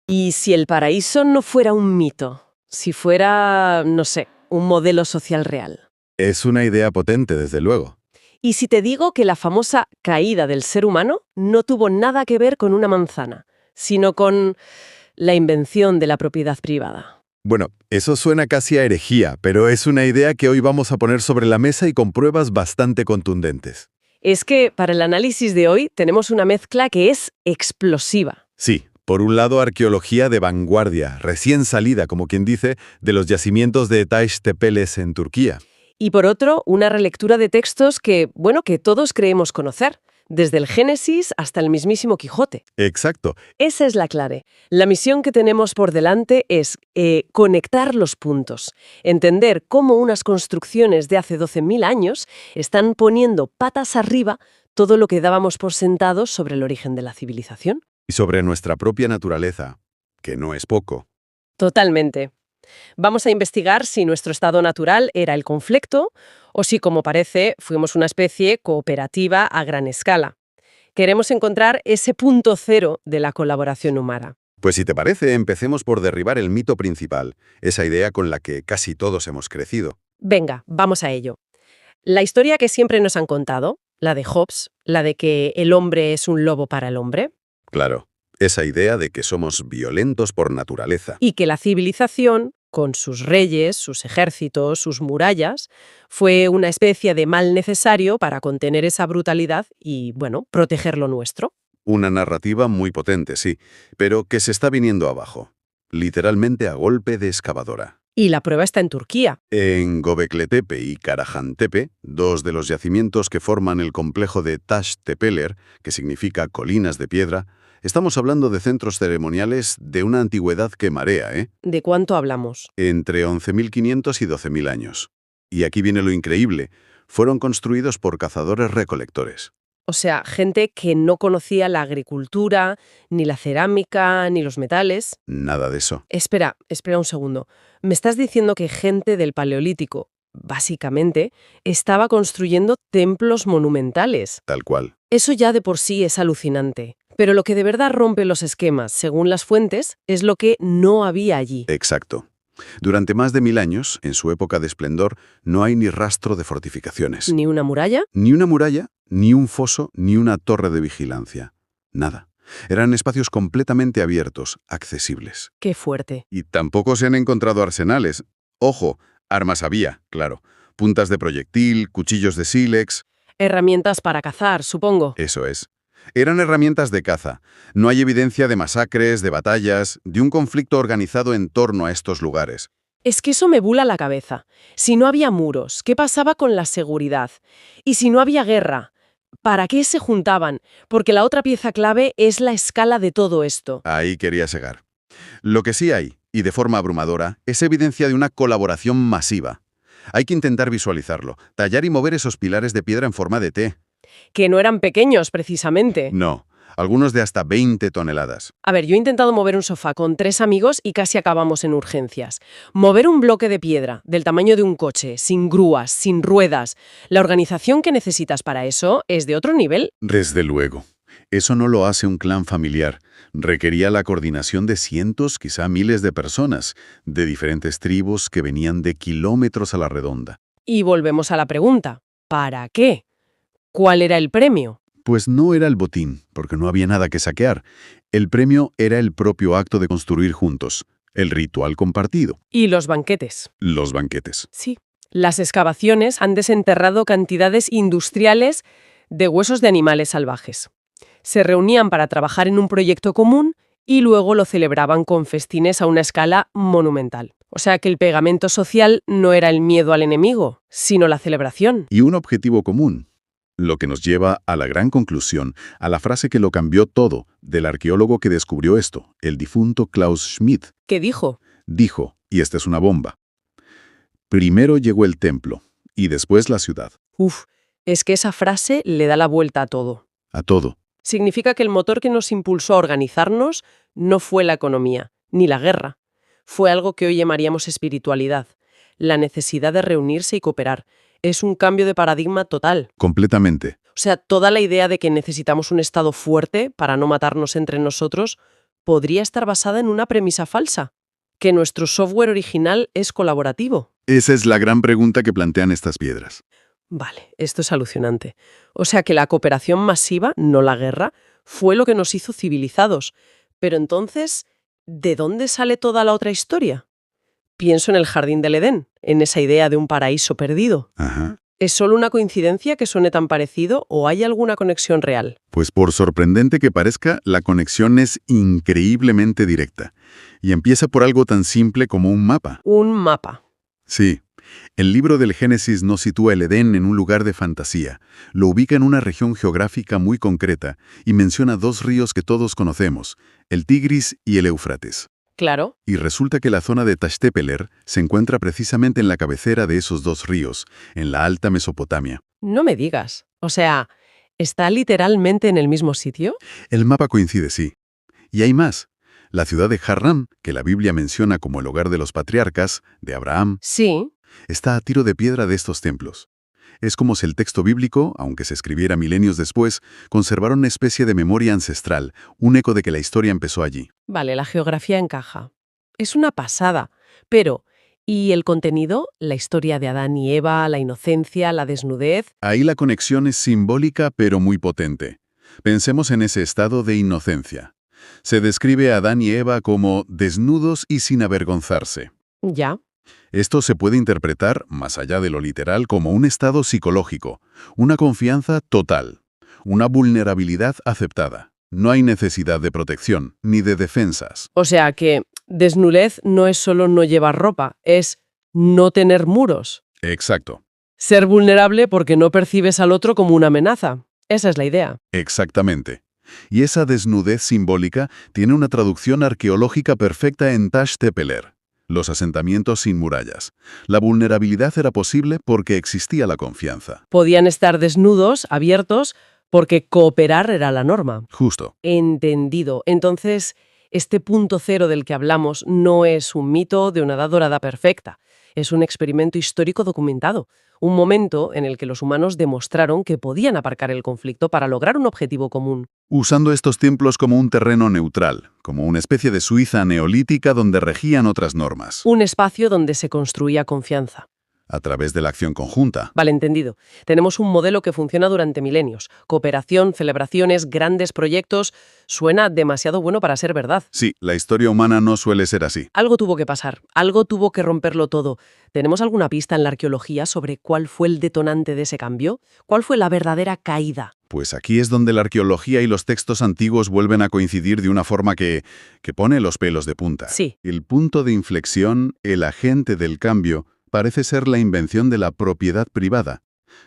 ¿Y si el paraíso no fuera un mito? Si fuera, no sé, un modelo social real. Es una idea potente, desde luego. ¿Y si te digo que la famosa caída del ser humano no tuvo nada que ver con una manzana, sino con la invención de la propiedad privada? Bueno, eso suena casi a herejía, pero es una idea que hoy vamos a poner sobre la mesa y con pruebas bastante contundentes. Es que para el análisis de hoy tenemos una mezcla que es explosiva. Sí, por un lado arqueología de vanguardia, recién salida, como quien dice, de los yacimientos de Taş Tepeles en Turquía. Y por otro, una relectura de textos que, bueno, que todos creemos conocer, desde el Génesis hasta el mismísimo Quijote. Exacto. Esa es la clave. La misión que tenemos por delante es conectar los puntos, entender cómo unas construcciones de hace 12.000 años están poniendo patas arriba todo lo que dábamos por sentado sobre el origen de la civilización. Y sobre nuestra propia naturaleza, que no es poco. Totalmente. Vamos a investigar si nuestro estado natural era el conflicto o si, como parece, fuimos una especie cooperativa a gran escala. Queremos encontrar ese punto cero de la colaboración humana. Pues si te parece, empecemos por derribar el mito principal, esa idea con la que casi todos hemos crecido. Venga, vamos a ello. La historia que siempre nos han contado, la de Hobbes, la de que el hombre es un lobo para el hombre, Claro, esa idea de que somos violentos por naturaleza. y que la civilización, con sus reyes, sus ejércitos, sus murallas, fue una especie de mal necesario para contener esa brutalidad y, bueno, proteger lo nuestro. Una narrativa muy potente, sí, pero que se está viniendo abajo, literalmente a golpe de excavadora. Y la prueba está en Turquía. En Göbekli Tepe y Karahan Tepe, dos de los yacimientos que forman el complejo de Taş Tepeler, que significa colinas de piedra, estamos hablando de centros ceremoniales de una antigüedad que marea, ¿eh? ¿De cuánto hablamos? Entre 11.500 y 12.000 años. Y aquí viene lo increíble, fueron construidos por cazadores-recolectores. O sea, gente que no conocía la agricultura, ni la cerámica, ni los metales. Nada de eso. Espera un segundo. Me estás diciendo que gente del Paleolítico, básicamente, estaba construyendo templos monumentales. Tal cual. Eso ya de por sí es alucinante. Pero lo que de verdad rompe los esquemas, según las fuentes, es lo que no había allí. Exacto. Durante más de 1000 años, en su época de esplendor, no hay ni rastro de fortificaciones. ¿Ni una muralla? Ni una muralla, ni un foso, ni una torre de vigilancia. Nada. Eran espacios completamente abiertos, accesibles. ¡Qué fuerte! Y tampoco se han encontrado arsenales. Ojo, armas había, claro. Puntas de proyectil, cuchillos de sílex. Herramientas para cazar, supongo. Eso es. Eran herramientas de caza. No hay evidencia de masacres, de batallas, de un conflicto organizado en torno a estos lugares. Es que eso me bula la cabeza. Si no había muros, ¿qué pasaba con la seguridad? Y si no había guerra, ¿para qué se juntaban? Porque la otra pieza clave es la escala de todo esto. Ahí quería llegar. Lo que sí hay, y de forma abrumadora, es evidencia de una colaboración masiva. Hay que intentar visualizarlo, tallar y mover esos pilares de piedra en forma de T. Que no eran pequeños, precisamente. No, algunos de hasta 20 toneladas. A ver, yo he intentado mover un sofá con 3 amigos y casi acabamos en urgencias. Mover un bloque de piedra del tamaño de un coche, sin grúas, sin ruedas. La organización que necesitas para eso es de otro nivel. Desde luego. Eso no lo hace un clan familiar. Requería la coordinación de cientos, quizá miles de personas, de diferentes tribus que venían de kilómetros a la redonda. Y volvemos a la pregunta, ¿para qué? ¿Cuál era el premio? Pues no era el botín, porque no había nada que saquear. El premio era el propio acto de construir juntos, el ritual compartido, Y los banquetes. los banquetes. Sí. Las excavaciones han desenterrado cantidades industriales de huesos de animales salvajes. Se reunían para trabajar en un proyecto común y luego lo celebraban con festines a una escala monumental. O sea que el pegamento social no era el miedo al enemigo, sino la celebración. Y un objetivo común. Lo que nos lleva a la gran conclusión, a la frase que lo cambió todo, del arqueólogo que descubrió esto, el difunto Klaus Schmidt. ¿Qué dijo? Dijo, y esta es una bomba: primero llegó el templo, y después la ciudad. Uf, es que esa frase le da la vuelta a todo. A todo. Significa que el motor que nos impulsó a organizarnos no fue la economía, ni la guerra. Fue algo que hoy llamaríamos espiritualidad, la necesidad de reunirse y cooperar. Es un cambio de paradigma total. Completamente. O sea, toda la idea de que necesitamos un Estado fuerte para no matarnos entre nosotros podría estar basada en una premisa falsa, que nuestro software original es colaborativo. Esa es la gran pregunta que plantean estas piedras. Vale, esto es alucinante. O sea que la cooperación masiva, no la guerra, fue lo que nos hizo civilizados. Pero entonces, ¿de dónde sale toda la otra historia? Pienso en el Jardín del Edén, en esa idea de un paraíso perdido. Ajá. ¿Es solo una coincidencia que suene tan parecido o hay alguna conexión real? Pues por sorprendente que parezca, la conexión es increíblemente directa. Y empieza por algo tan simple como un mapa. Un mapa. Sí. El libro del Génesis no sitúa el Edén en un lugar de fantasía, lo ubica en una región geográfica muy concreta y menciona dos ríos que todos conocemos, el Tigris y el Éufrates. Claro. Y resulta que la zona de Tashtepeler se encuentra precisamente en la cabecera de esos dos ríos, en la Alta Mesopotamia. No me digas. O sea, ¿está literalmente en el mismo sitio? El mapa coincide, sí. Y hay más. La ciudad de Harran, que la Biblia menciona como el hogar de los patriarcas, de Abraham, Sí. está a tiro de piedra de estos templos. Es como si el texto bíblico, aunque se escribiera milenios después, conservara una especie de memoria ancestral, un eco de que la historia empezó allí. Vale, la geografía encaja. Es una pasada. Pero, ¿y el contenido? La historia de Adán y Eva, la inocencia, la desnudez. Ahí la conexión es simbólica pero muy potente. Pensemos en ese estado de inocencia. Se describe a Adán y Eva como desnudos y sin avergonzarse. Ya. Esto se puede interpretar, más allá de lo literal, como un estado psicológico, una confianza total, una vulnerabilidad aceptada. No hay necesidad de protección, ni de defensas. O sea que desnudez no es solo no llevar ropa, es no tener muros. Exacto, Ser vulnerable porque no percibes al otro como una amenaza. Esa es la idea. exactamente. Y esa desnudez simbólica tiene una traducción arqueológica perfecta en Tashtepeler, los asentamientos sin murallas. La vulnerabilidad era posible porque existía la confianza. Podían estar desnudos, abiertos, porque cooperar era la norma. Justo. Entendido. Entonces, este punto cero del que hablamos no es un mito de una edad dorada perfecta. Es un experimento histórico documentado. Un momento en el que los humanos demostraron que podían aparcar el conflicto para lograr un objetivo común. Usando estos templos como un terreno neutral, como una especie de Suiza neolítica donde regían otras normas, Un espacio donde se construía confianza. a través de la acción conjunta. Vale, entendido. Tenemos un modelo que funciona durante milenios. Cooperación, celebraciones, grandes proyectos. Suena demasiado bueno para ser verdad. Sí, la historia humana no suele ser así. Algo tuvo que pasar, algo tuvo que romperlo todo. ¿Tenemos alguna pista en la arqueología sobre cuál fue el detonante de ese cambio? ¿Cuál fue la verdadera caída? Pues aquí es donde la arqueología y los textos antiguos vuelven a coincidir de una forma que pone los pelos de punta. Sí. El punto de inflexión, el agente del cambio, parece ser la invención de la propiedad privada,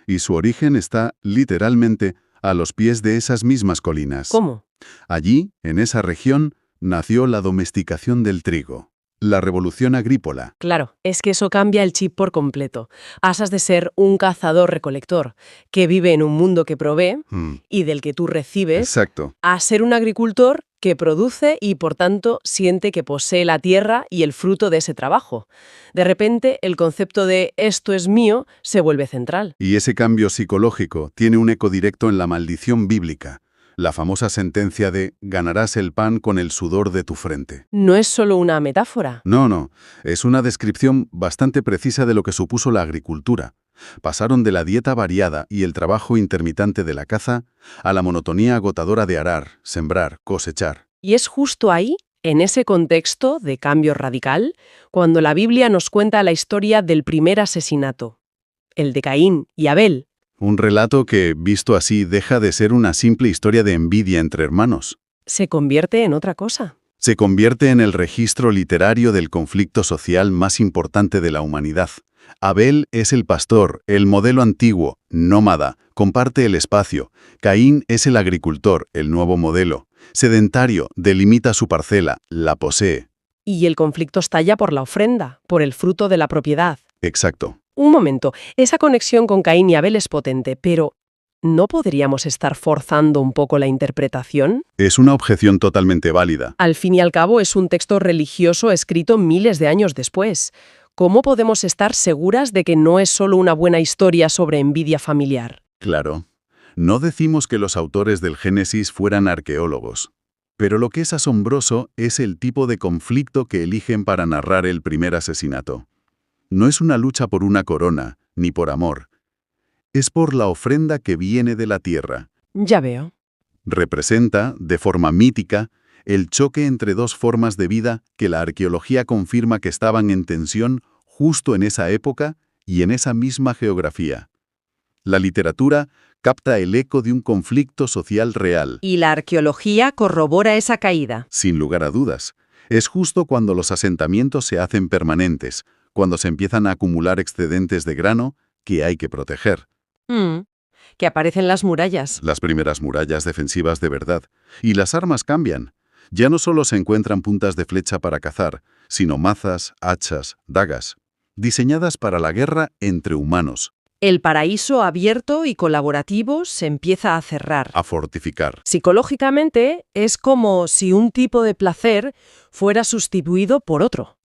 y su origen está, literalmente, a los pies de esas mismas colinas. ¿Cómo? Allí, en esa región, nació la domesticación del trigo, la revolución agrícola. Claro, es que eso cambia el chip por completo. Pasas de ser un cazador-recolector que vive en un mundo que provee y del que tú recibes, Exacto. a ser un agricultor que produce y, por tanto, siente que posee la tierra y el fruto de ese trabajo. De repente, el concepto de «esto es mío» se vuelve central. Y ese cambio psicológico tiene un eco directo en la maldición bíblica, la famosa sentencia de «ganarás el pan con el sudor de tu frente». No es solo una metáfora. No, es una descripción bastante precisa de lo que supuso la agricultura. Pasaron de la dieta variada y el trabajo intermitente de la caza a la monotonía agotadora de arar, sembrar, cosechar. Y es justo ahí, en ese contexto de cambio radical, cuando la Biblia nos cuenta la historia del primer asesinato, el de Caín y Abel. Un relato que, visto así, deja de ser una simple historia de envidia entre hermanos. Se convierte en otra cosa. Se convierte en el registro literario del conflicto social más importante de la humanidad. Abel es el pastor, el modelo antiguo, nómada, comparte el espacio. Caín es el agricultor, el nuevo modelo. Sedentario, delimita su parcela, la posee. Y el conflicto estalla por la ofrenda, por el fruto de la propiedad. Exacto. Un momento, esa conexión con Caín y Abel es potente, pero ¿no podríamos estar forzando un poco la interpretación? Es una objeción totalmente válida. Al fin y al cabo es un texto religioso escrito miles de años después. ¿Cómo podemos estar seguras de que no es solo una buena historia sobre envidia familiar? Claro. No decimos que los autores del Génesis fueran arqueólogos. Pero lo que es asombroso es el tipo de conflicto que eligen para narrar el primer asesinato. No es una lucha por una corona, ni por amor. Es por la ofrenda que viene de la tierra. Ya veo. Representa, de forma mítica, el choque entre dos formas de vida que la arqueología confirma que estaban en tensión justo en esa época y en esa misma geografía. La literatura capta el eco de un conflicto social real. Y la arqueología corrobora esa caída. Sin lugar a dudas. Es justo cuando los asentamientos se hacen permanentes, cuando se empiezan a acumular excedentes de grano que hay que proteger. Que aparecen las murallas. Las primeras murallas defensivas de verdad. Y las armas cambian. Ya no solo se encuentran puntas de flecha para cazar, sino mazas, hachas, dagas, diseñadas para la guerra entre humanos. El paraíso abierto y colaborativo se empieza a cerrar. A fortificar. Psicológicamente es como si un tipo de placer fuera sustituido por otro.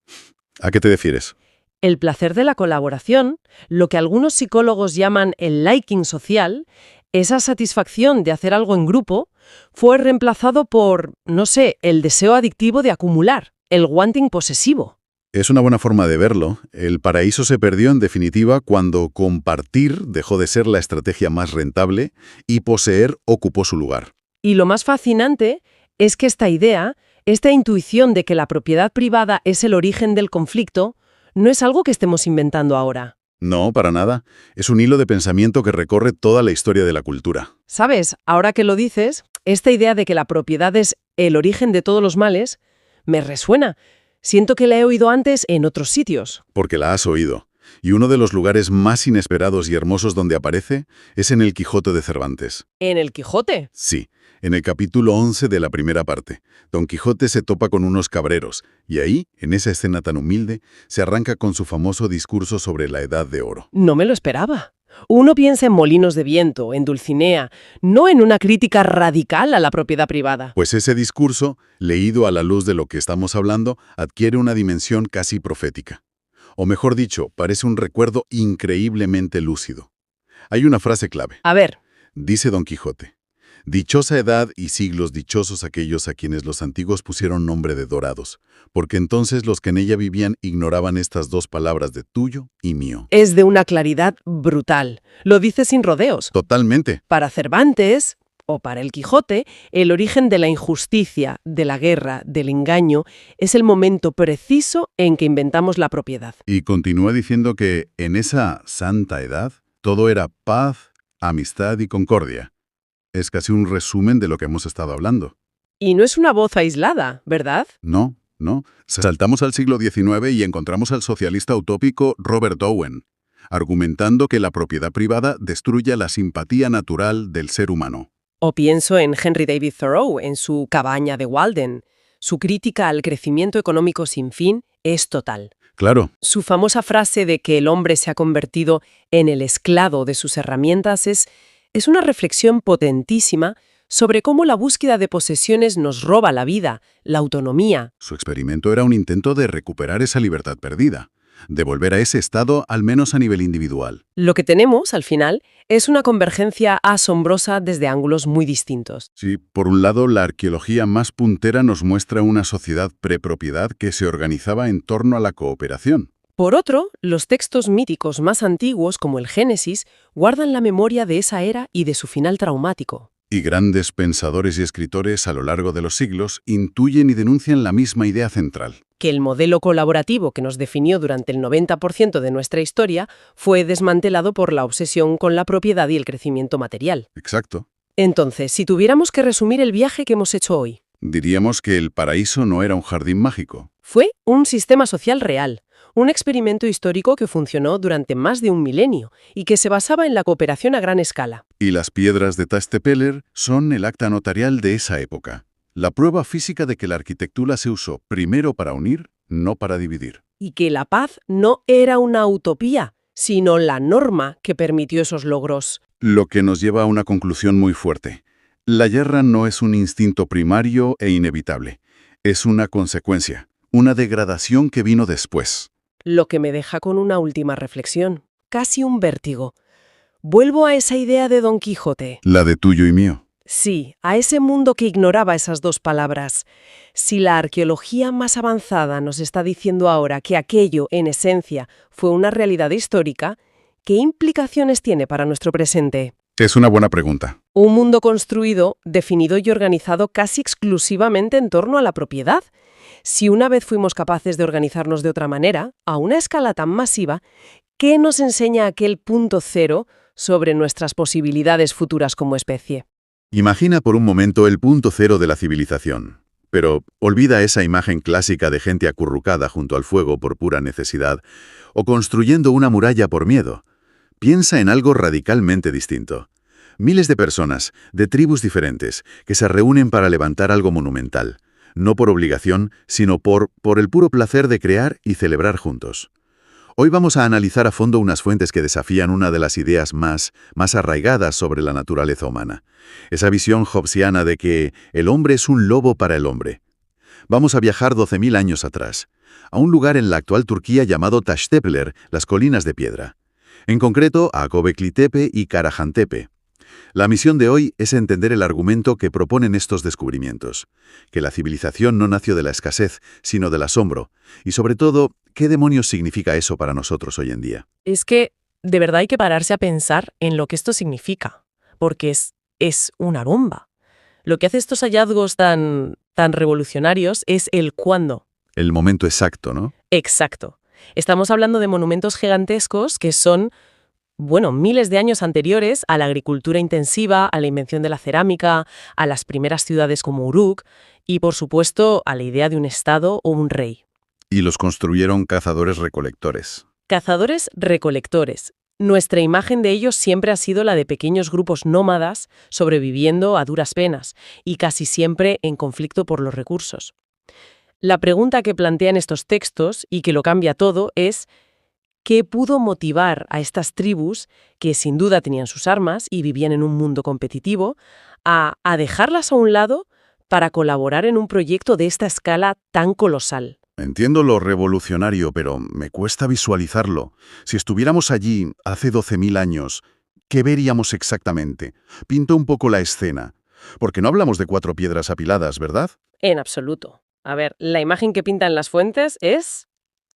¿A qué te refieres? El placer de la colaboración, lo que algunos psicólogos llaman el liking social, esa satisfacción de hacer algo en grupo, fue reemplazado por, no sé, el deseo adictivo de acumular, el wanting posesivo. Es una buena forma de verlo. El paraíso se perdió en definitiva cuando compartir dejó de ser la estrategia más rentable y poseer ocupó su lugar. Y lo más fascinante es que esta idea, esta intuición de que la propiedad privada es el origen del conflicto, no es algo que estemos inventando ahora. No, para nada. Es un hilo de pensamiento que recorre toda la historia de la cultura. ¿Sabes? Ahora que lo dices, esta idea de que la propiedad es el origen de todos los males, me resuena. Siento que la he oído antes en otros sitios. Porque la has oído. Y uno de los lugares más inesperados y hermosos donde aparece es en el Quijote de Cervantes. ¿En el Quijote? Sí, en el capítulo 11 de la primera parte. Don Quijote se topa con unos cabreros, y ahí, en esa escena tan humilde, se arranca con su famoso discurso sobre la Edad de Oro. No me lo esperaba. Uno piensa en Molinos de Viento, en Dulcinea, no en una crítica radical a la propiedad privada. Pues ese discurso, leído a la luz de lo que estamos hablando, adquiere una dimensión casi profética. O mejor dicho, parece un recuerdo increíblemente lúcido. Hay una frase clave. A ver. Dice Don Quijote: «Dichosa edad y siglos dichosos aquellos a quienes los antiguos pusieron nombre de dorados, porque entonces los que en ella vivían ignoraban estas dos palabras de tuyo y mío». Es de una claridad brutal. Lo dice sin rodeos. Totalmente. Para Cervantes, o para el Quijote, el origen de la injusticia, de la guerra, del engaño, es el momento preciso en que inventamos la propiedad. Y continúa diciendo que en esa santa edad todo era paz, amistad y concordia. Es casi un resumen de lo que hemos estado hablando. Y no es una voz aislada, ¿verdad? No. Saltamos al siglo XIX y encontramos al socialista utópico Robert Owen, argumentando que la propiedad privada destruye la simpatía natural del ser humano. O pienso en Henry David Thoreau, en su Cabaña de Walden. Su crítica al crecimiento económico sin fin es total. Claro. Su famosa frase de que el hombre se ha convertido en el esclavo de sus herramientas es una reflexión potentísima sobre cómo la búsqueda de posesiones nos roba la vida, la autonomía. Su experimento era un intento de recuperar esa libertad perdida, de volver a ese estado al menos a nivel individual. Lo que tenemos, al final, es una convergencia asombrosa desde ángulos muy distintos. Sí, por un lado, la arqueología más puntera nos muestra una sociedad prepropiedad que se organizaba en torno a la cooperación. Por otro, los textos míticos más antiguos, como el Génesis, guardan la memoria de esa era y de su final traumático. Y grandes pensadores y escritores a lo largo de los siglos intuyen y denuncian la misma idea central. Que el modelo colaborativo que nos definió durante el 90% de nuestra historia fue desmantelado por la obsesión con la propiedad y el crecimiento material. Exacto. Entonces, si tuviéramos que resumir el viaje que hemos hecho hoy, diríamos que el paraíso no era un jardín mágico. Fue un sistema social real, un experimento histórico que funcionó durante más de un milenio y que se basaba en la cooperación a gran escala. Y las piedras de Tastepeller son el acta notarial de esa época. La prueba física de que la arquitectura se usó primero para unir, no para dividir. Y que la paz no era una utopía, sino la norma que permitió esos logros. Lo que nos lleva a una conclusión muy fuerte. La guerra no es un instinto primario e inevitable. Es una consecuencia, una degradación que vino después. Lo que me deja con una última reflexión, casi un vértigo. Vuelvo a esa idea de Don Quijote. La de tuyo y mío. Sí, a ese mundo que ignoraba esas dos palabras. Si la arqueología más avanzada nos está diciendo ahora que aquello, en esencia, fue una realidad histórica, ¿qué implicaciones tiene para nuestro presente? Es una buena pregunta. Un mundo construido, definido y organizado casi exclusivamente en torno a la propiedad. Si una vez fuimos capaces de organizarnos de otra manera, a una escala tan masiva, ¿qué nos enseña aquel punto cero sobre nuestras posibilidades futuras como especie? Imagina por un momento el punto cero de la civilización. Pero olvida esa imagen clásica de gente acurrucada junto al fuego por pura necesidad o construyendo una muralla por miedo. Piensa en algo radicalmente distinto. Miles de personas, de tribus diferentes, que se reúnen para levantar algo monumental. No por obligación, sino por el puro placer de crear y celebrar juntos. Hoy vamos a analizar a fondo unas fuentes que desafían una de las ideas más arraigadas sobre la naturaleza humana. Esa visión hobbesiana de que el hombre es un lobo para el hombre. Vamos a viajar 12.000 años atrás, a un lugar en la actual Turquía llamado Taştepeler, las colinas de piedra. En concreto, a Göbekli Tepe y Karahan Tepe. La misión de hoy es entender el argumento que proponen estos descubrimientos, que la civilización no nació de la escasez, sino del asombro, y sobre todo, ¿qué demonios significa eso para nosotros hoy en día? Es que de verdad hay que pararse a pensar en lo que esto significa, porque es una bomba. Lo que hace estos hallazgos tan revolucionarios es el cuándo. El momento exacto, ¿no? Exacto. Estamos hablando de monumentos gigantescos que son, bueno, miles de años anteriores a la agricultura intensiva, a la invención de la cerámica, a las primeras ciudades como Uruk y, por supuesto, a la idea de un estado o un rey. Y los construyeron cazadores-recolectores. Cazadores-recolectores. Nuestra imagen de ellos siempre ha sido la de pequeños grupos nómadas sobreviviendo a duras penas y casi siempre en conflicto por los recursos. La pregunta que plantean estos textos, y que lo cambia todo, es ¿qué pudo motivar a estas tribus, que sin duda tenían sus armas y vivían en un mundo competitivo, a dejarlas a un lado para colaborar en un proyecto de esta escala tan colosal? Entiendo lo revolucionario, pero me cuesta visualizarlo. Si estuviéramos allí hace 12.000 años, ¿qué veríamos exactamente? Pinta un poco la escena. Porque no hablamos de 4 piedras apiladas, ¿verdad? En absoluto. A ver, la imagen que pintan las fuentes es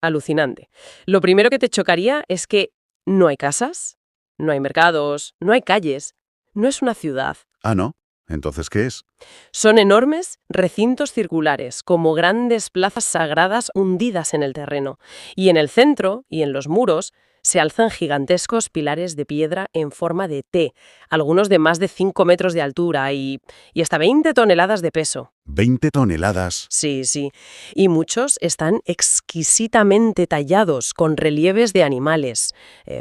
alucinante. Lo primero que te chocaría es que no hay casas, no hay mercados, no hay calles, no es una ciudad. Ah, ¿no? Entonces, ¿qué es? Son enormes recintos circulares, como grandes plazas sagradas hundidas en el terreno. Y en el centro y en los muros se alzan gigantescos pilares de piedra en forma de T, algunos de más de 5 metros de altura y hasta 20 toneladas de peso. ¿20 toneladas? Sí, sí. Y muchos están exquisitamente tallados con relieves de animales,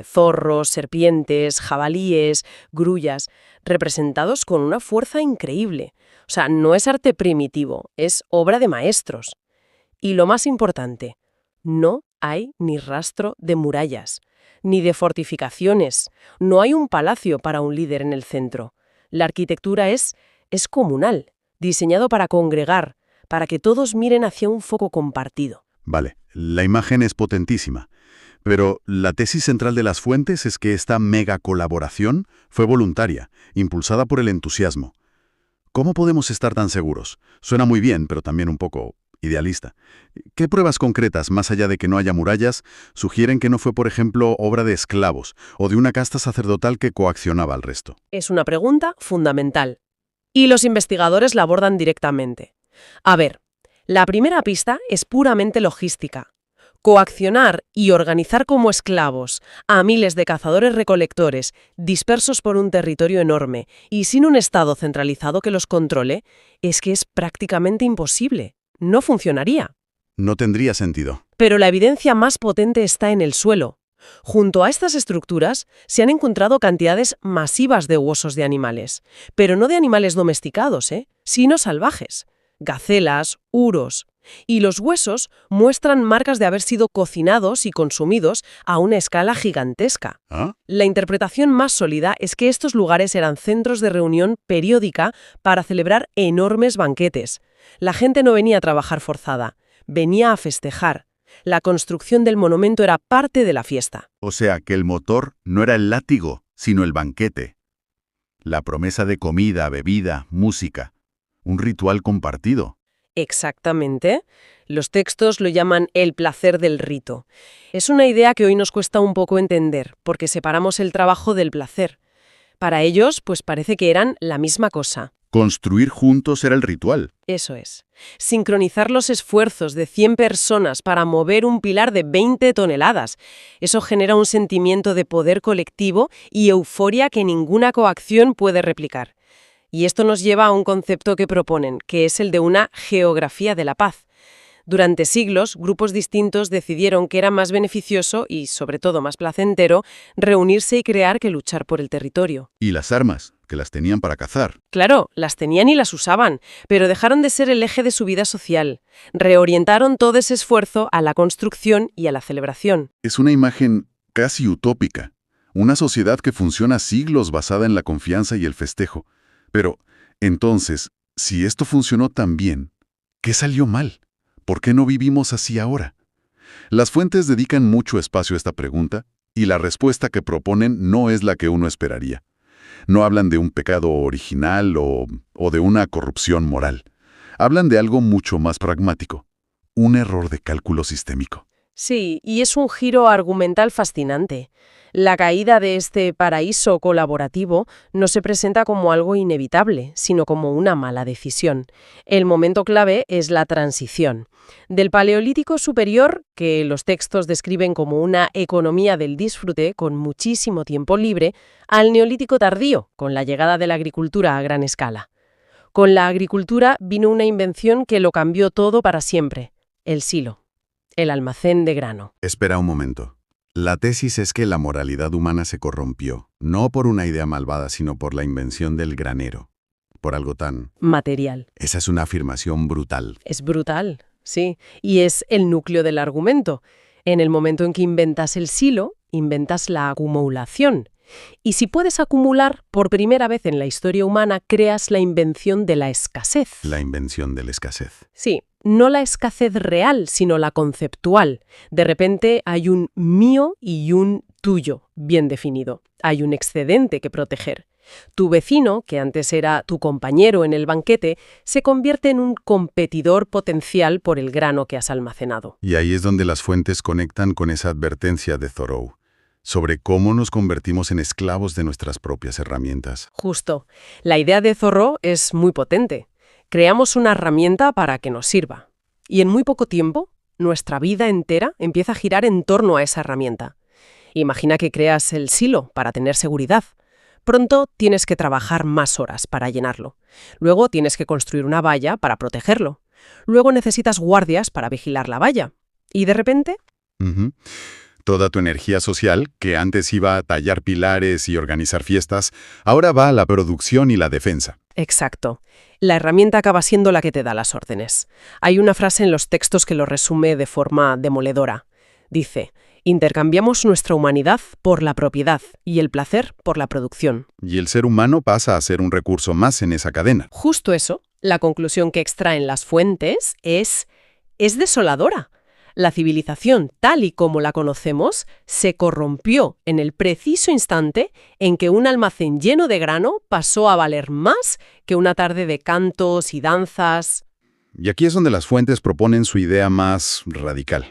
zorros, serpientes, jabalíes, grullas, representados con una fuerza increíble. O sea, no es arte primitivo, es obra de maestros. Y lo más importante, no hay ni rastro de murallas, ni de fortificaciones. No hay un palacio para un líder en el centro. La arquitectura es comunal, diseñado para congregar, para que todos miren hacia un foco compartido. Vale, la imagen es potentísima. Pero la tesis central de las fuentes es que esta mega colaboración fue voluntaria, impulsada por el entusiasmo. ¿Cómo podemos estar tan seguros? Suena muy bien, pero también un poco idealista. ¿Qué pruebas concretas, más allá de que no haya murallas, sugieren que no fue, por ejemplo, obra de esclavos o de una casta sacerdotal que coaccionaba al resto? Es una pregunta fundamental. Y los investigadores la abordan directamente. A ver, la primera pista es puramente logística. Coaccionar y organizar como esclavos a miles de cazadores-recolectores dispersos por un territorio enorme y sin un Estado centralizado que los controle, es que es prácticamente imposible. No funcionaría. No tendría sentido. Pero la evidencia más potente está en el suelo. Junto a estas estructuras se han encontrado cantidades masivas de huesos de animales, pero no de animales domesticados, sino salvajes. Gacelas, uros. Y los huesos muestran marcas de haber sido cocinados y consumidos a una escala gigantesca. ¿Ah? La interpretación más sólida es que estos lugares eran centros de reunión periódica para celebrar enormes banquetes. La gente no venía a trabajar forzada, venía a festejar. La construcción del monumento era parte de la fiesta. O sea, que el motor no era el látigo, sino el banquete. La promesa de comida, bebida, música. Un ritual compartido. Exactamente. Los textos lo llaman el placer del rito. Es una idea que hoy nos cuesta un poco entender, porque separamos el trabajo del placer. Para ellos, pues parece que eran la misma cosa. Construir juntos era el ritual. Eso es. Sincronizar los esfuerzos de 100 personas para mover un pilar de 20 toneladas. Eso genera un sentimiento de poder colectivo y euforia que ninguna coacción puede replicar. Y esto nos lleva a un concepto que proponen, que es el de una geografía de la paz. Durante siglos, grupos distintos decidieron que era más beneficioso y, sobre todo, más placentero reunirse y crear que luchar por el territorio. Y las armas, que las tenían para cazar. Claro, las tenían y las usaban, pero dejaron de ser el eje de su vida social. Reorientaron todo ese esfuerzo a la construcción y a la celebración. Es una imagen casi utópica. Una sociedad que funciona siglos basada en la confianza y el festejo. Pero, entonces, si esto funcionó tan bien, ¿qué salió mal? ¿Por qué no vivimos así ahora? Las fuentes dedican mucho espacio a esta pregunta, y la respuesta que proponen no es la que uno esperaría. No hablan de un pecado original o de una corrupción moral. Hablan de algo mucho más pragmático, un error de cálculo sistémico. Sí, y es un giro argumental fascinante. La caída de este paraíso colaborativo no se presenta como algo inevitable, sino como una mala decisión. El momento clave es la transición. Del Paleolítico superior, que los textos describen como una economía del disfrute con muchísimo tiempo libre, al Neolítico tardío, con la llegada de la agricultura a gran escala. Con la agricultura vino una invención que lo cambió todo para siempre: el silo, el almacén de grano. Espera un momento. La tesis es que la moralidad humana se corrompió, no por una idea malvada, sino por la invención del granero. Por algo tan... material. Esa es una afirmación brutal. Es brutal, sí, y es el núcleo del argumento. En el momento en que inventas el silo, inventas la acumulación. Y si puedes acumular, por primera vez en la historia humana, creas la invención de la escasez. La invención de la escasez. Sí, no la escasez real, sino la conceptual. De repente hay un mío y un tuyo bien definido. Hay un excedente que proteger. Tu vecino, que antes era tu compañero en el banquete, se convierte en un competidor potencial por el grano que has almacenado. Y ahí es donde las fuentes conectan con esa advertencia de Thoreau, sobre cómo nos convertimos en esclavos de nuestras propias herramientas. Justo. La idea de Thoreau es muy potente. Creamos una herramienta para que nos sirva. Y en muy poco tiempo, nuestra vida entera empieza a girar en torno a esa herramienta. Imagina que creas el silo para tener seguridad. Pronto tienes que trabajar más horas para llenarlo. Luego tienes que construir una valla para protegerlo. Luego necesitas guardias para vigilar la valla. Y de repente... Toda tu energía social, que antes iba a tallar pilares y organizar fiestas, ahora va a la producción y la defensa. Exacto. La herramienta acaba siendo la que te da las órdenes. Hay una frase en los textos que lo resume de forma demoledora. Dice: intercambiamos nuestra humanidad por la propiedad y el placer por la producción. Y el ser humano pasa a ser un recurso más en esa cadena. Justo eso, la conclusión que extraen las fuentes es desoladora. La civilización, tal y como la conocemos, se corrompió en el preciso instante en que un almacén lleno de grano pasó a valer más que una tarde de cantos y danzas. Y aquí es donde las fuentes proponen su idea más radical,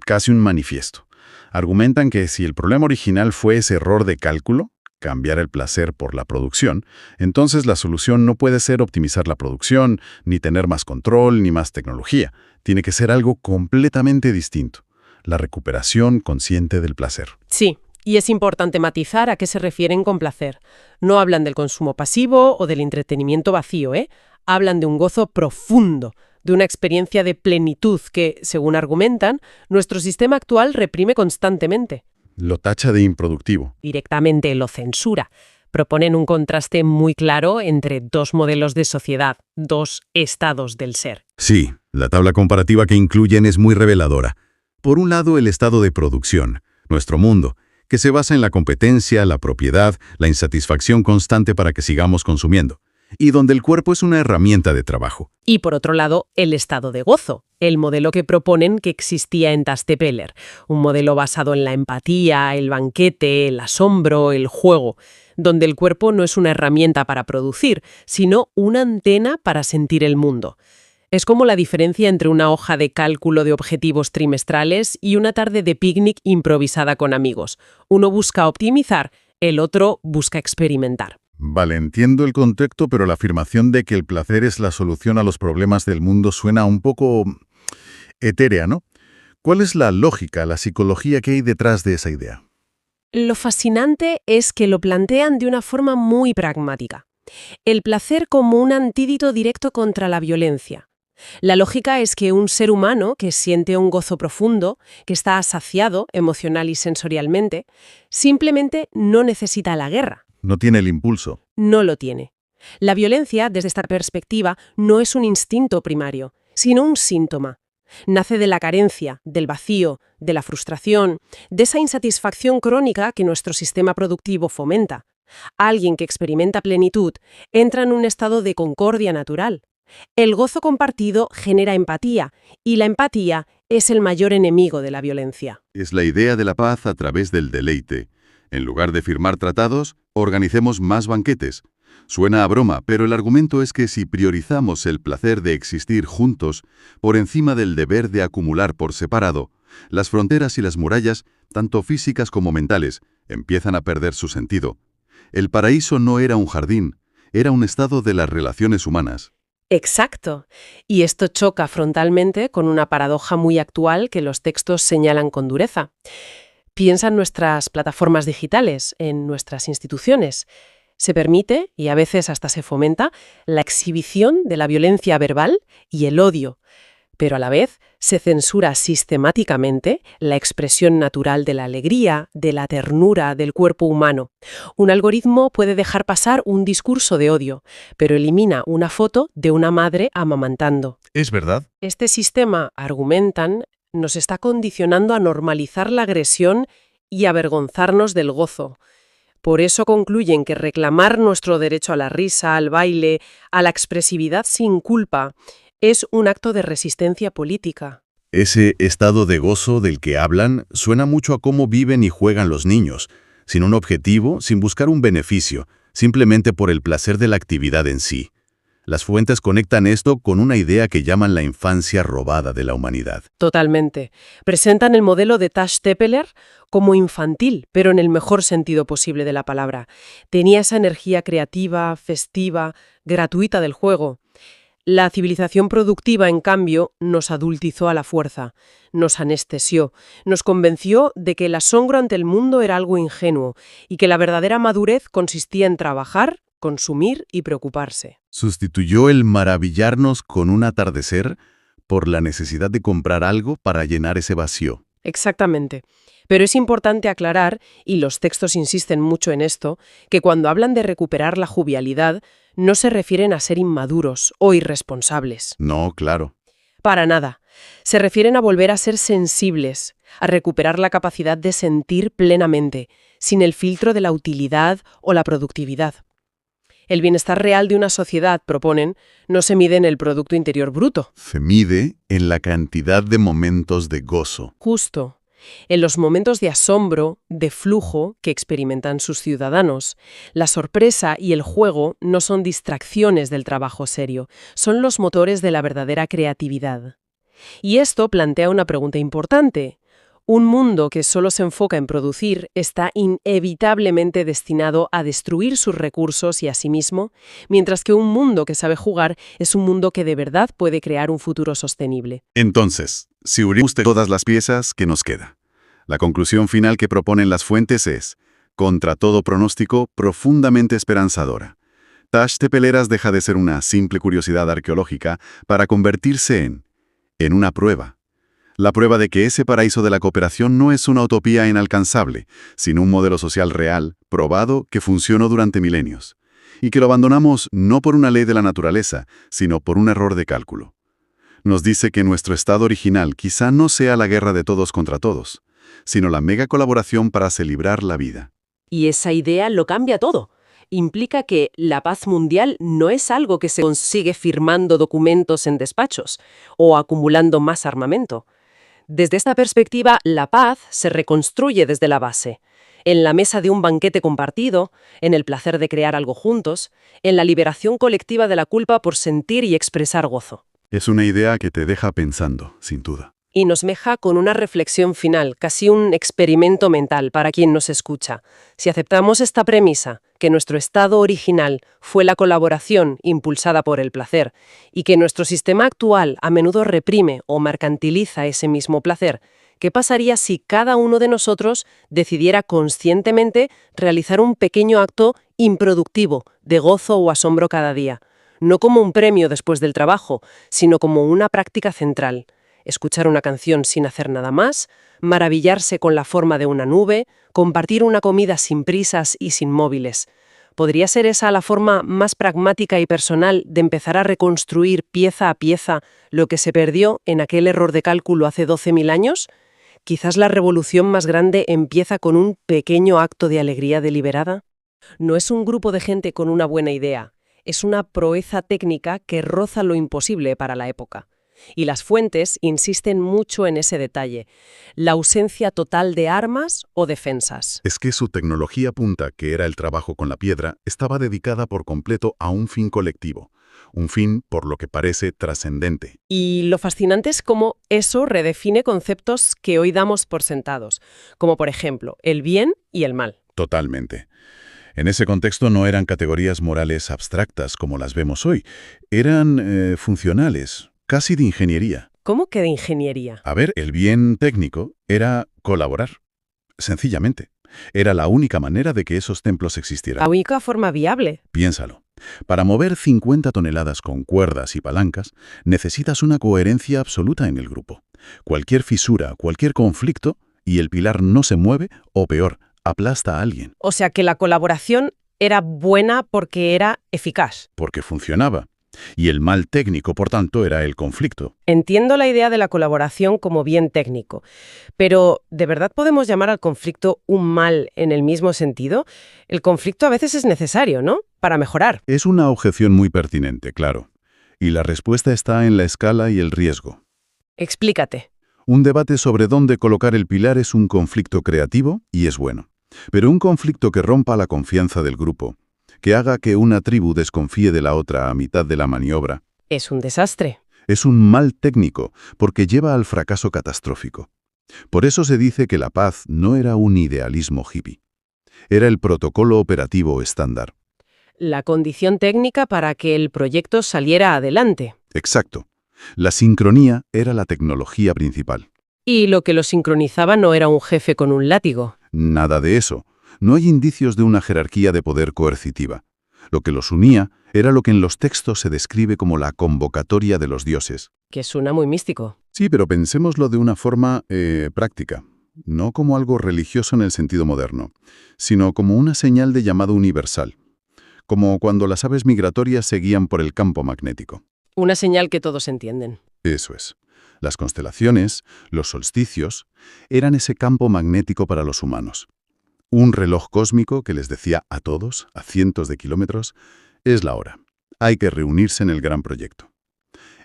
casi un manifiesto. Argumentan que si el problema original fue ese error de cálculo, cambiar el placer por la producción, entonces la solución no puede ser optimizar la producción, ni tener más control, ni más tecnología. Tiene que ser algo completamente distinto: la recuperación consciente del placer. Sí, y es importante matizar a qué se refieren con placer. No hablan del consumo pasivo o del entretenimiento vacío, ¿eh? Hablan de un gozo profundo, de una experiencia de plenitud que, según argumentan, nuestro sistema actual reprime constantemente. Lo tacha de improductivo. Directamente lo censura. Proponen un contraste muy claro entre dos modelos de sociedad, dos estados del ser. Sí, la tabla comparativa que incluyen es muy reveladora. Por un lado, el estado de producción, nuestro mundo, que se basa en la competencia, la propiedad, la insatisfacción constante para que sigamos consumiendo, y donde el cuerpo es una herramienta de trabajo. Y por otro lado, el estado de gozo, el modelo que proponen que existía en Tas Tepeller, un modelo basado en la empatía, el banquete, el asombro, el juego. donde el cuerpo no es una herramienta para producir, sino una antena para sentir el mundo. Es como la diferencia entre una hoja de cálculo de objetivos trimestrales y una tarde de picnic improvisada con amigos. Uno busca optimizar, el otro busca experimentar. Vale, entiendo el contexto, pero la afirmación de que el placer es la solución a los problemas del mundo suena un poco etérea, ¿no? ¿Cuál es la lógica, la psicología que hay detrás de esa idea? Lo fascinante es que lo plantean de una forma muy pragmática. El placer como un antídoto directo contra la violencia. La lógica es que un ser humano que siente un gozo profundo, que está saciado emocional y sensorialmente, simplemente no necesita la guerra. No tiene el impulso. No lo tiene. La violencia, desde esta perspectiva, no es un instinto primario, sino un síntoma. Nace de la carencia, del vacío, de la frustración, de esa insatisfacción crónica que nuestro sistema productivo fomenta. Alguien que experimenta plenitud entra en un estado de concordia natural. El gozo compartido genera empatía, y la empatía es el mayor enemigo de la violencia. Es la idea de la paz a través del deleite. En lugar de firmar tratados, organicemos más banquetes. Suena a broma, pero el argumento es que si priorizamos el placer de existir juntos por encima del deber de acumular por separado, las fronteras y las murallas, tanto físicas como mentales, empiezan a perder su sentido. El paraíso no era un jardín, era un estado de las relaciones humanas. Exacto. Y esto choca frontalmente con una paradoja muy actual que los textos señalan con dureza. Piensa en nuestras plataformas digitales, en nuestras instituciones. Se permite, y a veces hasta se fomenta, la exhibición de la violencia verbal y el odio, pero a la vez se censura sistemáticamente la expresión natural de la alegría, de la ternura del cuerpo humano. Un algoritmo puede dejar pasar un discurso de odio, pero elimina una foto de una madre amamantando. ¿Es verdad? Este sistema, argumentan, nos está condicionando a normalizar la agresión y avergonzarnos del gozo. Por eso concluyen que reclamar nuestro derecho a la risa, al baile, a la expresividad sin culpa, es un acto de resistencia política. Ese estado de gozo del que hablan suena mucho a cómo viven y juegan los niños, sin un objetivo, sin buscar un beneficio, simplemente por el placer de la actividad en sí. Las fuentes conectan esto con una idea que llaman la infancia robada de la humanidad. Totalmente. Presentan el modelo de Tash Tepeler como infantil, pero en el mejor sentido posible de la palabra. Tenía esa energía creativa, festiva, gratuita del juego. La civilización productiva, en cambio, nos adultizó a la fuerza, nos anestesió, nos convenció de que el asombro ante el mundo era algo ingenuo y que la verdadera madurez consistía en trabajar, consumir y preocuparse. Sustituyó el maravillarnos con un atardecer por la necesidad de comprar algo para llenar ese vacío. Exactamente. Pero es importante aclarar, y los textos insisten mucho en esto, que cuando hablan de recuperar la jovialidad, no se refieren a ser inmaduros o irresponsables. No, claro. Para nada. Se refieren a volver a ser sensibles, a recuperar la capacidad de sentir plenamente, sin el filtro de la utilidad o la productividad. El bienestar real de una sociedad, proponen, no se mide en el Producto Interior Bruto. Se mide en la cantidad de momentos de gozo. Justo. En los momentos de asombro, de flujo que experimentan sus ciudadanos. La sorpresa y el juego no son distracciones del trabajo serio, son los motores de la verdadera creatividad. Y esto plantea una pregunta importante. Un mundo que solo se enfoca en producir está inevitablemente destinado a destruir sus recursos y a sí mismo, mientras que un mundo que sabe jugar es un mundo que de verdad puede crear un futuro sostenible. Entonces, si unimos todas las piezas, ¿qué nos queda? La conclusión final que proponen las fuentes es, contra todo pronóstico, profundamente esperanzadora. Tash Tepeleras deja de ser una simple curiosidad arqueológica para convertirse en una prueba. La prueba de que ese paraíso de la cooperación no es una utopía inalcanzable, sino un modelo social real, probado, que funcionó durante milenios. Y que lo abandonamos no por una ley de la naturaleza, sino por un error de cálculo. Nos dice que nuestro estado original quizá no sea la guerra de todos contra todos, sino la mega colaboración para celebrar la vida. Y esa idea lo cambia todo. Implica que la paz mundial no es algo que se consigue firmando documentos en despachos o acumulando más armamento. Desde esta perspectiva, la paz se reconstruye desde la base. en la mesa de un banquete compartido, en el placer de crear algo juntos, en la liberación colectiva de la culpa por sentir y expresar gozo. Es una idea que te deja pensando, sin duda. Y nos deja con una reflexión final, casi un experimento mental para quien nos escucha. Si aceptamos esta premisa, que nuestro estado original fue la colaboración impulsada por el placer, y que nuestro sistema actual a menudo reprime o mercantiliza ese mismo placer, ¿qué pasaría si cada uno de nosotros decidiera conscientemente realizar un pequeño acto improductivo de gozo o asombro cada día? No como un premio después del trabajo, sino como una práctica central. Escuchar una canción sin hacer nada más, maravillarse con la forma de una nube, compartir una comida sin prisas y sin móviles. ¿Podría ser esa la forma más pragmática y personal de empezar a reconstruir pieza a pieza lo que se perdió en aquel error de cálculo hace 12.000 años? Quizás la revolución más grande empieza con un pequeño acto de alegría deliberada. No es un grupo de gente con una buena idea, es una proeza técnica que roza lo imposible para la época. Y las fuentes insisten mucho en ese detalle, la ausencia total de armas o defensas. Es que su tecnología punta, que era el trabajo con la piedra, estaba dedicada por completo a un fin colectivo. Un fin, por lo que parece, trascendente. Y lo fascinante es cómo eso redefine conceptos que hoy damos por sentados, como por ejemplo, el bien y el mal. Totalmente. En ese contexto no eran categorías morales abstractas como las vemos hoy. Eran funcionales, casi de ingeniería. ¿Cómo que de ingeniería? A ver, el bien técnico era colaborar. Sencillamente. Era la única manera de que esos templos existieran. La única forma viable. Piénsalo. Para mover 50 toneladas con cuerdas y palancas, necesitas una coherencia absoluta en el grupo. Cualquier fisura, cualquier conflicto, y el pilar no se mueve, o peor, aplasta a alguien. O sea que la colaboración era buena porque era eficaz. Porque funcionaba. Y el mal técnico, por tanto, era el conflicto. Entiendo la idea de la colaboración como bien técnico, pero ¿de verdad podemos llamar al conflicto un mal en el mismo sentido? El conflicto a veces es necesario, ¿no? Para mejorar. Es una objeción muy pertinente, claro. Y la respuesta está en la escala y el riesgo. Explícate. Un debate sobre dónde colocar el pilar es un conflicto creativo y es bueno. Pero un conflicto que rompa la confianza del grupo, que haga que una tribu desconfíe de la otra a mitad de la maniobra, Es un desastre. es un mal técnico porque lleva al fracaso catastrófico. Por eso se dice que la paz no era un idealismo hippie. Era el protocolo operativo estándar. La condición técnica para que el proyecto saliera adelante. Exacto. La sincronía era la tecnología principal. Y lo que lo sincronizaba no era un jefe con un látigo. Nada de eso. No hay indicios de una jerarquía de poder coercitiva. Lo que los unía era lo que en los textos se describe como la convocatoria de los dioses. Que suena muy místico. Sí, pero pensémoslo de una forma práctica. No como algo religioso en el sentido moderno, sino como una señal de llamado universal. Como cuando las aves migratorias se guían por el campo magnético. Una señal que todos entienden. Eso es. Las constelaciones, los solsticios, eran ese campo magnético para los humanos. Un reloj cósmico que les decía a todos, a cientos de kilómetros, es la hora. Hay que reunirse en el gran proyecto.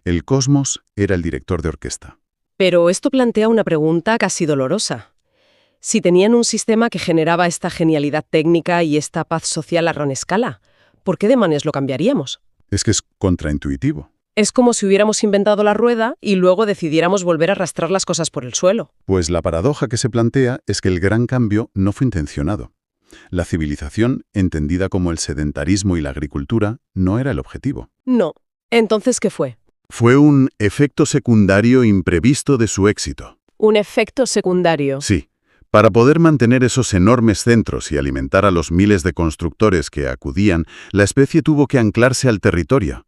El cosmos era el director de orquesta. Pero esto plantea una pregunta casi dolorosa. Si tenían un sistema que generaba esta genialidad técnica y esta paz social a gran escala, ¿por qué demonios lo cambiaríamos? Es que es contraintuitivo. Es como si hubiéramos inventado la rueda y luego decidiéramos volver a arrastrar las cosas por el suelo. Pues la paradoja que se plantea es que el gran cambio no fue intencionado. La civilización, entendida como el sedentarismo y la agricultura, no era el objetivo. No. ¿Entonces qué fue? Fue un efecto secundario imprevisto de su éxito. Un efecto secundario. Sí. Para poder mantener esos enormes centros y alimentar a los miles de constructores que acudían, la especie tuvo que anclarse al territorio.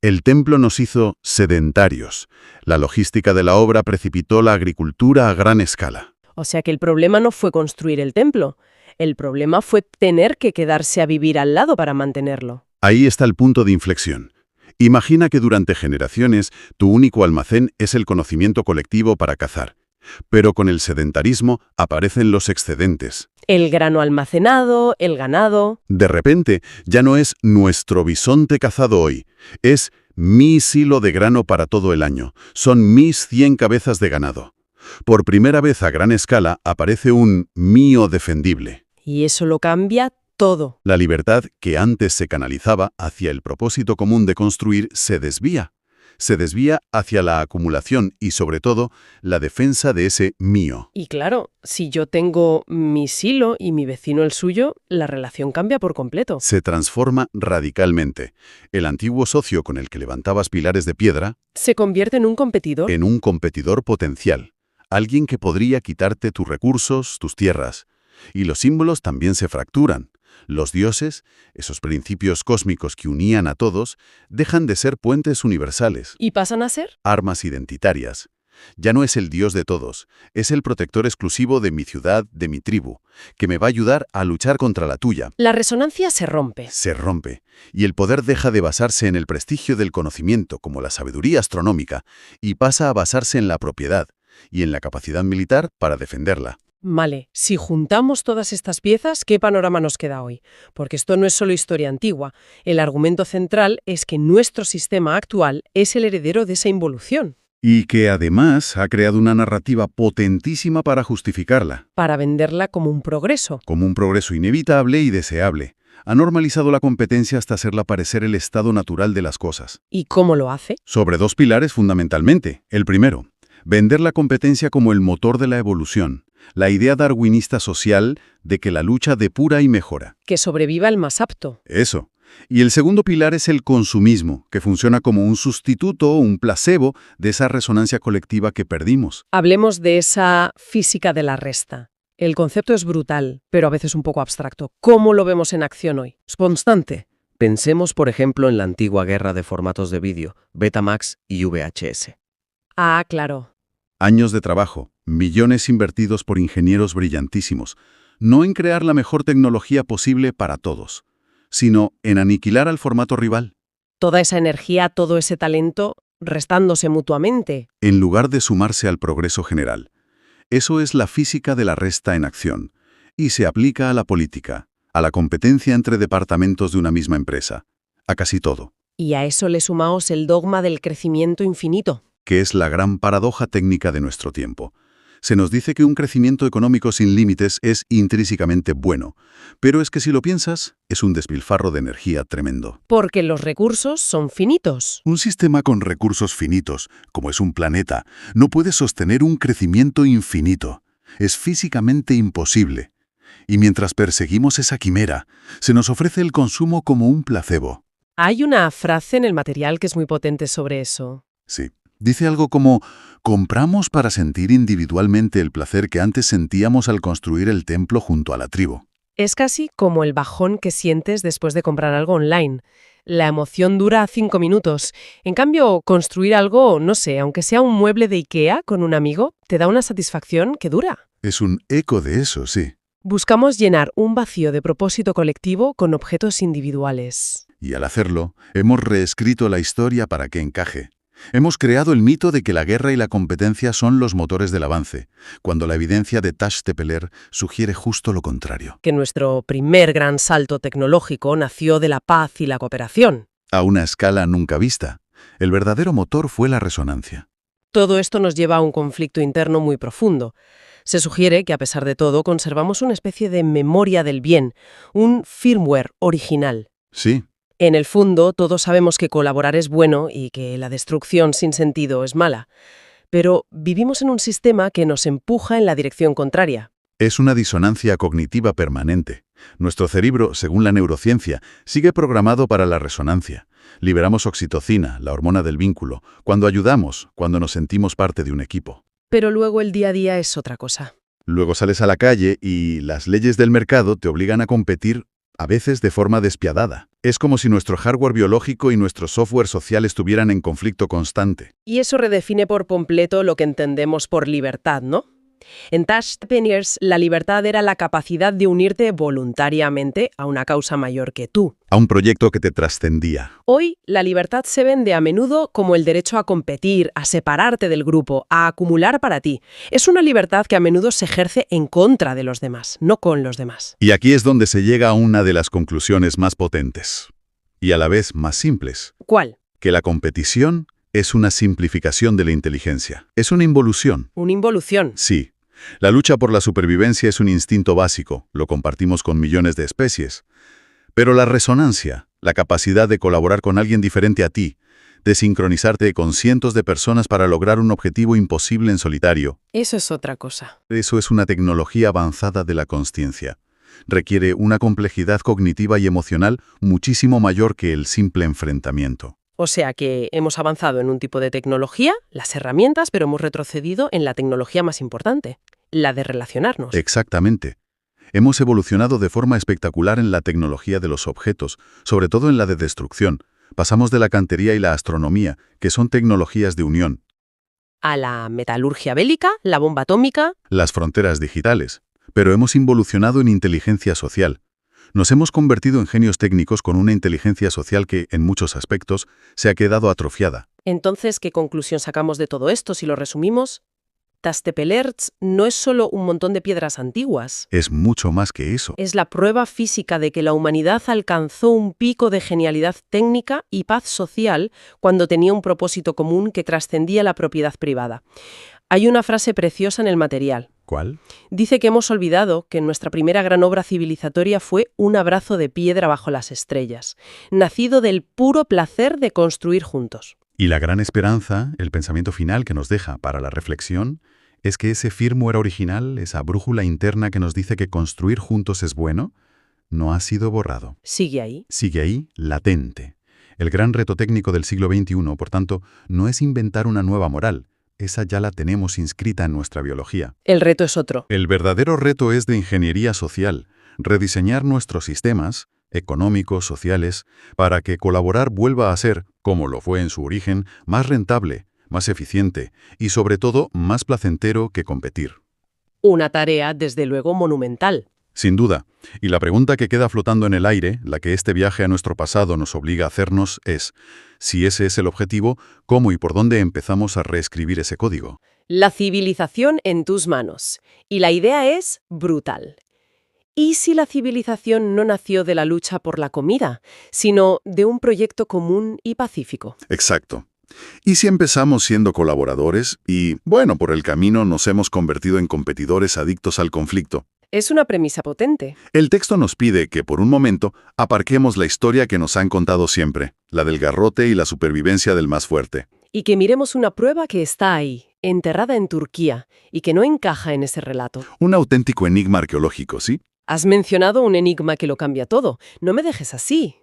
El templo nos hizo sedentarios. La logística de la obra precipitó la agricultura a gran escala. O sea que el problema no fue construir el templo. El problema fue tener que quedarse a vivir al lado para mantenerlo. Ahí está el punto de inflexión. Imagina que durante generaciones tu único almacén es el conocimiento colectivo para cazar. Pero con el sedentarismo aparecen los excedentes. El grano almacenado, el ganado. De repente, ya no es nuestro bisonte cazado hoy, es mi silo de grano para todo el año. Son mis 100 cabezas de ganado. Por primera vez a gran escala aparece un mío defendible. Y eso lo cambia todo. La libertad que antes se canalizaba hacia el propósito común de construir se desvía. Se desvía hacia la acumulación y, sobre todo, la defensa de ese mío. Y claro, si yo tengo mi silo y mi vecino el suyo, la relación cambia por completo. Se transforma radicalmente. El antiguo socio con el que levantabas pilares de piedra Se convierte en un competidor. en un competidor potencial. Alguien que podría quitarte tus recursos, tus tierras. Y los símbolos también se fracturan. Los dioses, esos principios cósmicos que unían a todos, dejan de ser puentes universales, ¿Y pasan a ser? armas identitarias. Ya no es el dios de todos, es el protector exclusivo de mi ciudad, de mi tribu, que me va a ayudar a luchar contra la tuya. La resonancia se rompe. Se rompe, y el poder deja de basarse en el prestigio del conocimiento, como la sabiduría astronómica, y pasa a basarse en la propiedad y en la capacidad militar para defenderla. Vale, si juntamos todas estas piezas, ¿qué panorama nos queda hoy? Porque esto no es solo historia antigua. El argumento central es que nuestro sistema actual es el heredero de esa involución. Y que además ha creado una narrativa potentísima para justificarla, Para venderla como un progreso. como un progreso inevitable y deseable. Ha normalizado la competencia hasta hacerla parecer el estado natural de las cosas. ¿Y cómo lo hace? Sobre dos pilares fundamentalmente. El primero, vender la competencia como el motor de la evolución. La idea darwinista social de que la lucha depura y mejora. Que sobreviva el más apto. Eso. Y el segundo pilar es el consumismo, que funciona como un sustituto, un placebo de esa resonancia colectiva que perdimos. Hablemos de esa física de la resta. El concepto es brutal, pero a veces un poco abstracto. ¿Cómo lo vemos en acción hoy? Es constante. Pensemos, por ejemplo, en la antigua guerra de formatos de vídeo, Betamax y VHS. Ah, claro. Años de trabajo, millones invertidos por ingenieros brillantísimos, no en crear la mejor tecnología posible para todos, sino en aniquilar al formato rival, Toda esa energía, todo ese talento, restándose mutuamente. en lugar de sumarse al progreso general. Eso es la física de la resta en acción, y se aplica a la política, a la competencia entre departamentos de una misma empresa, a casi todo, Y a eso le sumamos el dogma del crecimiento infinito. que es la gran paradoja técnica de nuestro tiempo. Se nos dice que un crecimiento económico sin límites es intrínsecamente bueno, pero es que si lo piensas, es un despilfarro de energía tremendo. Porque los recursos son finitos. Un sistema con recursos finitos, como es un planeta, no puede sostener un crecimiento infinito. Es físicamente imposible. Y mientras perseguimos esa quimera, se nos ofrece el consumo como un placebo. Hay una frase en el material que es muy potente sobre eso. Sí. Dice algo como, compramos para sentir individualmente el placer que antes sentíamos al construir el templo junto a la tribu. Es casi como el bajón que sientes después de comprar algo online. La emoción dura 5 minutos. En cambio, construir algo, no sé, aunque sea un mueble de IKEA con un amigo, te da una satisfacción que dura. Es un eco de eso, sí. Buscamos llenar un vacío de propósito colectivo con objetos individuales. Y al hacerlo, hemos reescrito la historia para que encaje. Hemos creado el mito de que la guerra y la competencia son los motores del avance, cuando la evidencia de Tash Tepeler sugiere justo lo contrario. Que nuestro primer gran salto tecnológico nació de la paz y la cooperación. A una escala nunca vista, el verdadero motor fue la resonancia. Todo esto nos lleva a un conflicto interno muy profundo. Se sugiere que, a pesar de todo, conservamos una especie de memoria del bien, un firmware original. Sí, En el fondo, todos sabemos que colaborar es bueno y que la destrucción sin sentido es mala. Pero vivimos en un sistema que nos empuja en la dirección contraria. es una disonancia cognitiva permanente. Nuestro cerebro, según la neurociencia, sigue programado para la resonancia. Liberamos oxitocina, la hormona del vínculo, cuando ayudamos, cuando nos sentimos parte de un equipo. Pero luego el día a día es otra cosa. Luego sales a la calle y las leyes del mercado te obligan a competir, a veces de forma despiadada. Es como si nuestro hardware biológico y nuestro software social estuvieran en conflicto constante. Y eso redefine por completo lo que entendemos por libertad, ¿no? En Tash Tepeler, la libertad era la capacidad de unirte voluntariamente a una causa mayor que tú. A un proyecto que te trascendía. Hoy, la libertad se vende a menudo como el derecho a competir, a separarte del grupo, a acumular para ti. Es una libertad que a menudo se ejerce en contra de los demás, no con los demás. Y aquí es donde se llega a una de las conclusiones más potentes. Y a la vez más simples. ¿Cuál? Que la competición es una simplificación de la inteligencia. Es una involución. Una involución. Sí. La lucha por la supervivencia es un instinto básico, lo compartimos con millones de especies. Pero la resonancia, la capacidad de colaborar con alguien diferente a ti, de sincronizarte con cientos de personas para lograr un objetivo imposible en solitario, Eso es otra cosa. eso es una tecnología avanzada de la consciencia. Requiere una complejidad cognitiva y emocional muchísimo mayor que el simple enfrentamiento. O sea que hemos avanzado en un tipo de tecnología, las herramientas, pero hemos retrocedido en la tecnología más importante, la de relacionarnos. Exactamente. Hemos evolucionado de forma espectacular en la tecnología de los objetos, sobre todo en la de destrucción. Pasamos de la cantería y la astronomía, que son tecnologías de unión, A la metalurgia bélica, la bomba atómica. las fronteras digitales. Pero hemos involucionado en inteligencia social. Nos hemos convertido en genios técnicos con una inteligencia social que, en muchos aspectos, se ha quedado atrofiada. Entonces, ¿qué conclusión sacamos de todo esto si lo resumimos? Tastepelerts no es solo un montón de piedras antiguas. Es mucho más que eso. Es la prueba física de que la humanidad alcanzó un pico de genialidad técnica y paz social cuando tenía un propósito común que trascendía la propiedad privada. Hay una frase preciosa en el material. ¿Cuál? Dice que hemos olvidado que nuestra primera gran obra civilizatoria fue un abrazo de piedra bajo las estrellas, nacido del puro placer de construir juntos. Y la gran esperanza, el pensamiento final que nos deja para la reflexión, es que ese firmware original, esa brújula interna que nos dice que construir juntos es bueno, no ha sido borrado. Sigue ahí. Sigue ahí, latente. El gran reto técnico del siglo XXI, por tanto, no es inventar una nueva moral. Esa ya la tenemos inscrita en nuestra biología. El reto es otro. El verdadero reto es de ingeniería social, rediseñar nuestros sistemas, económicos, sociales, para que colaborar vuelva a ser, como lo fue en su origen, más rentable, más eficiente y, sobre todo, más placentero que competir. Una tarea, desde luego, monumental. Sin duda. Y la pregunta que queda flotando en el aire, la que este viaje a nuestro pasado nos obliga a hacernos, es, si ese es el objetivo, ¿cómo y por dónde empezamos a reescribir ese código? La civilización en tus manos. Y la idea es brutal. ¿Y si la civilización no nació de la lucha por la comida, sino de un proyecto común y pacífico? Exacto. ¿Y si empezamos siendo colaboradores y, bueno, por el camino nos hemos convertido en competidores adictos al conflicto? Es una premisa potente. El texto nos pide que, por un momento, aparquemos la historia que nos han contado siempre, la del garrote y la supervivencia del más fuerte. Y que miremos una prueba que está ahí, enterrada en Turquía, y que no encaja en ese relato. Un auténtico enigma arqueológico, ¿sí? Has mencionado un enigma que lo cambia todo. No me dejes así.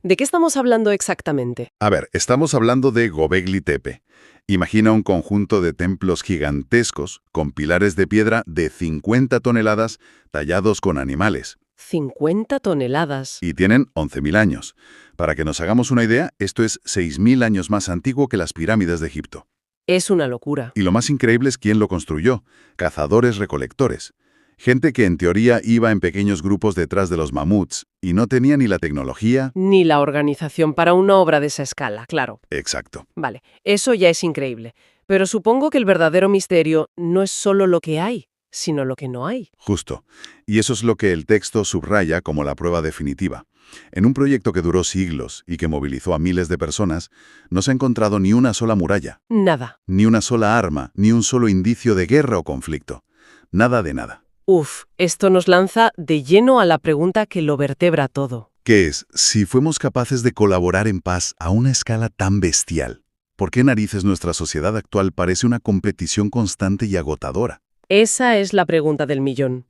¿De qué estamos hablando exactamente? A ver, estamos hablando de Göbekli Tepe. Imagina un conjunto de templos gigantescos con pilares de piedra de 50 toneladas tallados con animales. 50 toneladas. Y tienen 11.000 años. Para que nos hagamos una idea, esto es 6.000 años más antiguo que las pirámides de Egipto. Es una locura. Y lo más increíble es quién lo construyó. Cazadores-recolectores. Gente que en teoría iba en pequeños grupos detrás de los mamuts y no tenía ni la tecnología. Ni la organización para una obra de esa escala, claro. Exacto. Vale, eso ya es increíble. Pero supongo que el verdadero misterio no es solo lo que hay, sino lo que no hay. Justo. Y eso es lo que el texto subraya como la prueba definitiva. En un proyecto que duró siglos y que movilizó a miles de personas, no se ha encontrado ni una sola muralla, Nada. ni una sola arma, ni un solo indicio de guerra o conflicto. Nada de nada. Uf, esto nos lanza de lleno a la pregunta que lo vertebra todo. ¿Qué es? Si fuimos capaces de colaborar en paz a una escala tan bestial, ¿por qué narices nuestra sociedad actual parece una competición constante y agotadora? Esa es la pregunta del millón.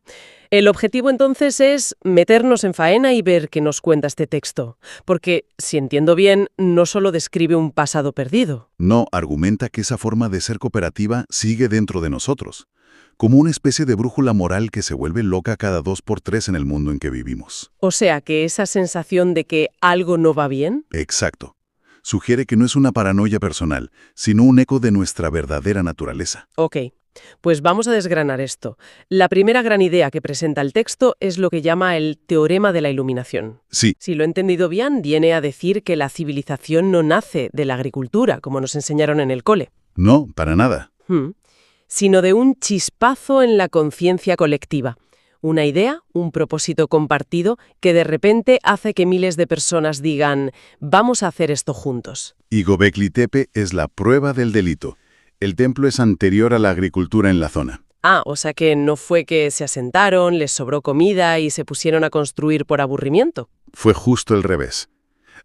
El objetivo entonces es meternos en faena y ver qué nos cuenta este texto. Porque, si entiendo bien, no solo describe un pasado perdido. No, argumenta que esa forma de ser cooperativa sigue dentro de nosotros, como una especie de brújula moral que se vuelve loca cada 2 por 3 en el mundo en que vivimos. O sea, que esa sensación de que algo no va bien. Exacto. Sugiere que no es una paranoia personal, sino un eco de nuestra verdadera naturaleza. Ok, pues vamos a desgranar esto. La primera gran idea que presenta el texto es lo que llama el teorema de la iluminación. Sí, Si lo he entendido bien, viene a decir que la civilización no nace de la agricultura, como nos enseñaron en el cole. no, para nada. Sino de un chispazo en la conciencia colectiva. Una idea, un propósito compartido que de repente hace que miles de personas digan, vamos a hacer esto juntos. Y Göbekli Tepe es la prueba del delito. El templo es anterior a la agricultura en la zona. Ah, o sea que no fue que se asentaron, les sobró comida y se pusieron a construir por aburrimiento. Fue justo el revés.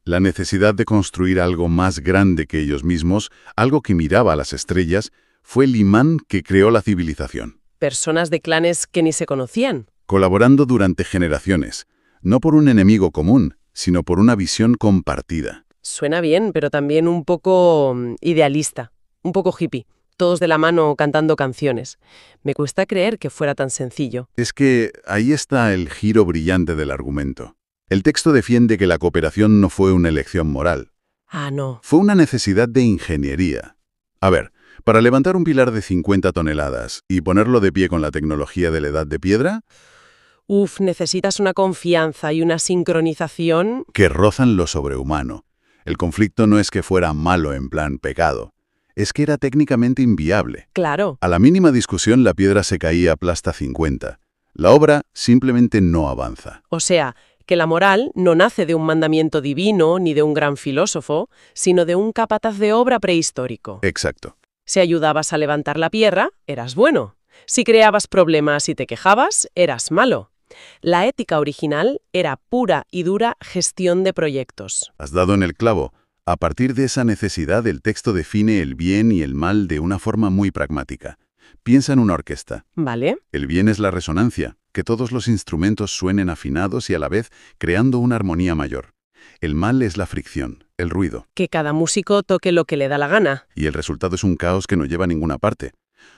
La necesidad de construir algo más grande que ellos mismos, algo que miraba a las estrellas, fue el imán que creó la civilización, Personas de clanes que ni se conocían. colaborando durante generaciones, no por un enemigo común, sino por una visión compartida. Suena bien, pero también un poco idealista, un poco hippie. Todos de la mano cantando canciones. Me cuesta creer que fuera tan sencillo. Es que ahí está el giro brillante del argumento. El texto defiende que la cooperación no fue una elección moral, Ah, no. fue una necesidad de ingeniería. A ver, para levantar un pilar de 50 toneladas y ponerlo de pie con la tecnología de la edad de piedra, Necesitas una confianza y una sincronización. que rozan lo sobrehumano. El conflicto no es que fuera malo en plan pecado, es que era técnicamente inviable. Claro. A la mínima discusión la piedra se caía aplasta 50. La obra simplemente no avanza. O sea, que la moral no nace de un mandamiento divino ni de un gran filósofo, sino de un capataz de obra prehistórico. Exacto. Si ayudabas a levantar la piedra, eras bueno. Si creabas problemas y te quejabas, eras malo. La ética original era pura y dura gestión de proyectos. Has dado en el clavo. A partir de esa necesidad, el texto define el bien y el mal de una forma muy pragmática. Piensa en una orquesta. ¿Vale? El bien es la resonancia, que todos los instrumentos suenen afinados y a la vez creando una armonía mayor. El mal es la fricción, el ruido, Que cada músico toque lo que le da la gana. y el resultado es un caos que no lleva a ninguna parte.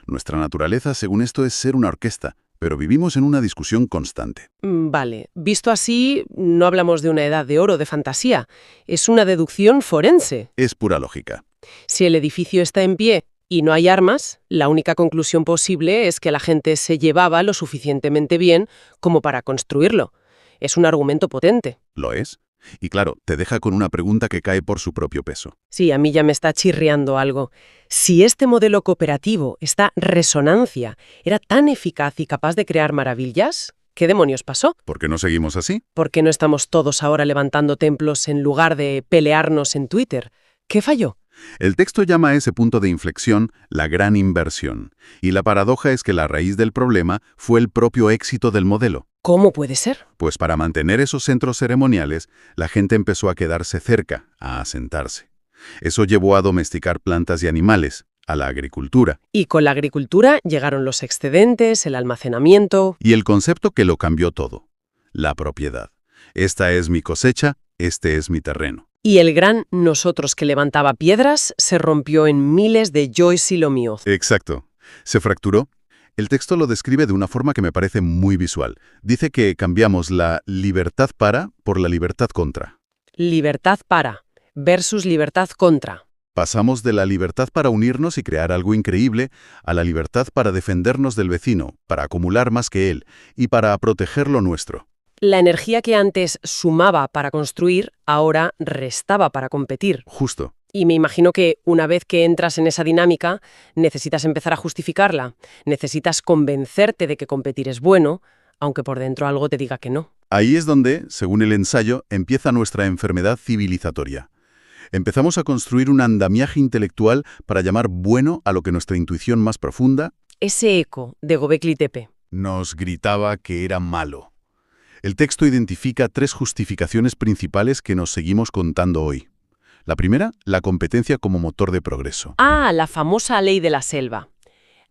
Nuestra naturaleza, según esto, es ser una orquesta, pero vivimos en una discusión constante. Vale, visto así, no hablamos de una edad de oro de fantasía. Es una deducción forense. Es pura lógica. Si el edificio está en pie y no hay armas, la única conclusión posible es que la gente se llevaba lo suficientemente bien como para construirlo. Es un argumento potente. ¿Lo es? Y claro, te deja con una pregunta que cae por su propio peso. Sí, a mí ya me está chirriando algo. Si este modelo cooperativo, esta resonancia, era tan eficaz y capaz de crear maravillas, ¿qué demonios pasó? ¿Por qué no seguimos así? ¿Por qué no estamos todos ahora levantando templos en lugar de pelearnos en Twitter? ¿Qué falló? El texto llama a ese punto de inflexión la gran inversión, y la paradoja es que la raíz del problema fue el propio éxito del modelo. ¿Cómo puede ser? Pues para mantener esos centros ceremoniales, la gente empezó a quedarse cerca, a asentarse. Eso llevó a domesticar plantas y animales, a la agricultura, Y con la agricultura llegaron los excedentes, el almacenamiento. y el concepto que lo cambió todo, la propiedad. Esta es mi cosecha, este es mi terreno. Y el gran nosotros que levantaba piedras se rompió en miles de yois y lo mío. Exacto. Se fracturó. El texto lo describe de una forma que me parece muy visual. Dice que cambiamos la libertad para por la libertad contra. Libertad para versus libertad contra. Pasamos de la libertad para unirnos y crear algo increíble a la libertad para defendernos del vecino, para acumular más que él y para proteger lo nuestro. La energía que antes sumaba para construir, ahora restaba para competir. Justo. Y me imagino que una vez que entras en esa dinámica, necesitas empezar a justificarla. Necesitas convencerte de que competir es bueno, aunque por dentro algo te diga que no. Ahí es donde, según el ensayo, empieza nuestra enfermedad civilizatoria. Empezamos a construir un andamiaje intelectual para llamar bueno a lo que nuestra intuición más profunda Ese eco de Gobekli Tepe. nos gritaba que era malo. El texto identifica 3 justificaciones principales que nos seguimos contando hoy. La primera, la competencia como motor de progreso. Ah, la famosa ley de la selva.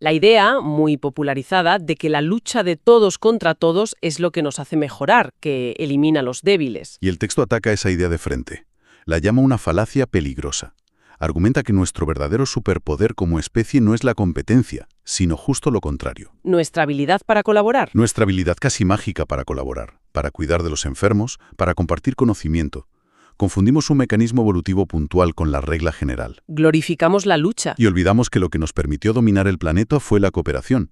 La idea, muy popularizada, de que la lucha de todos contra todos es lo que nos hace mejorar, que elimina a los débiles. Y el texto ataca esa idea de frente. La llama una falacia peligrosa. Argumenta que nuestro verdadero superpoder como especie no es la competencia, sino justo lo contrario. Nuestra habilidad para colaborar. Nuestra habilidad casi mágica para colaborar, para cuidar de los enfermos, para compartir conocimiento. Confundimos un mecanismo evolutivo puntual con la regla general. Glorificamos la lucha. Y olvidamos que lo que nos permitió dominar el planeta fue la cooperación.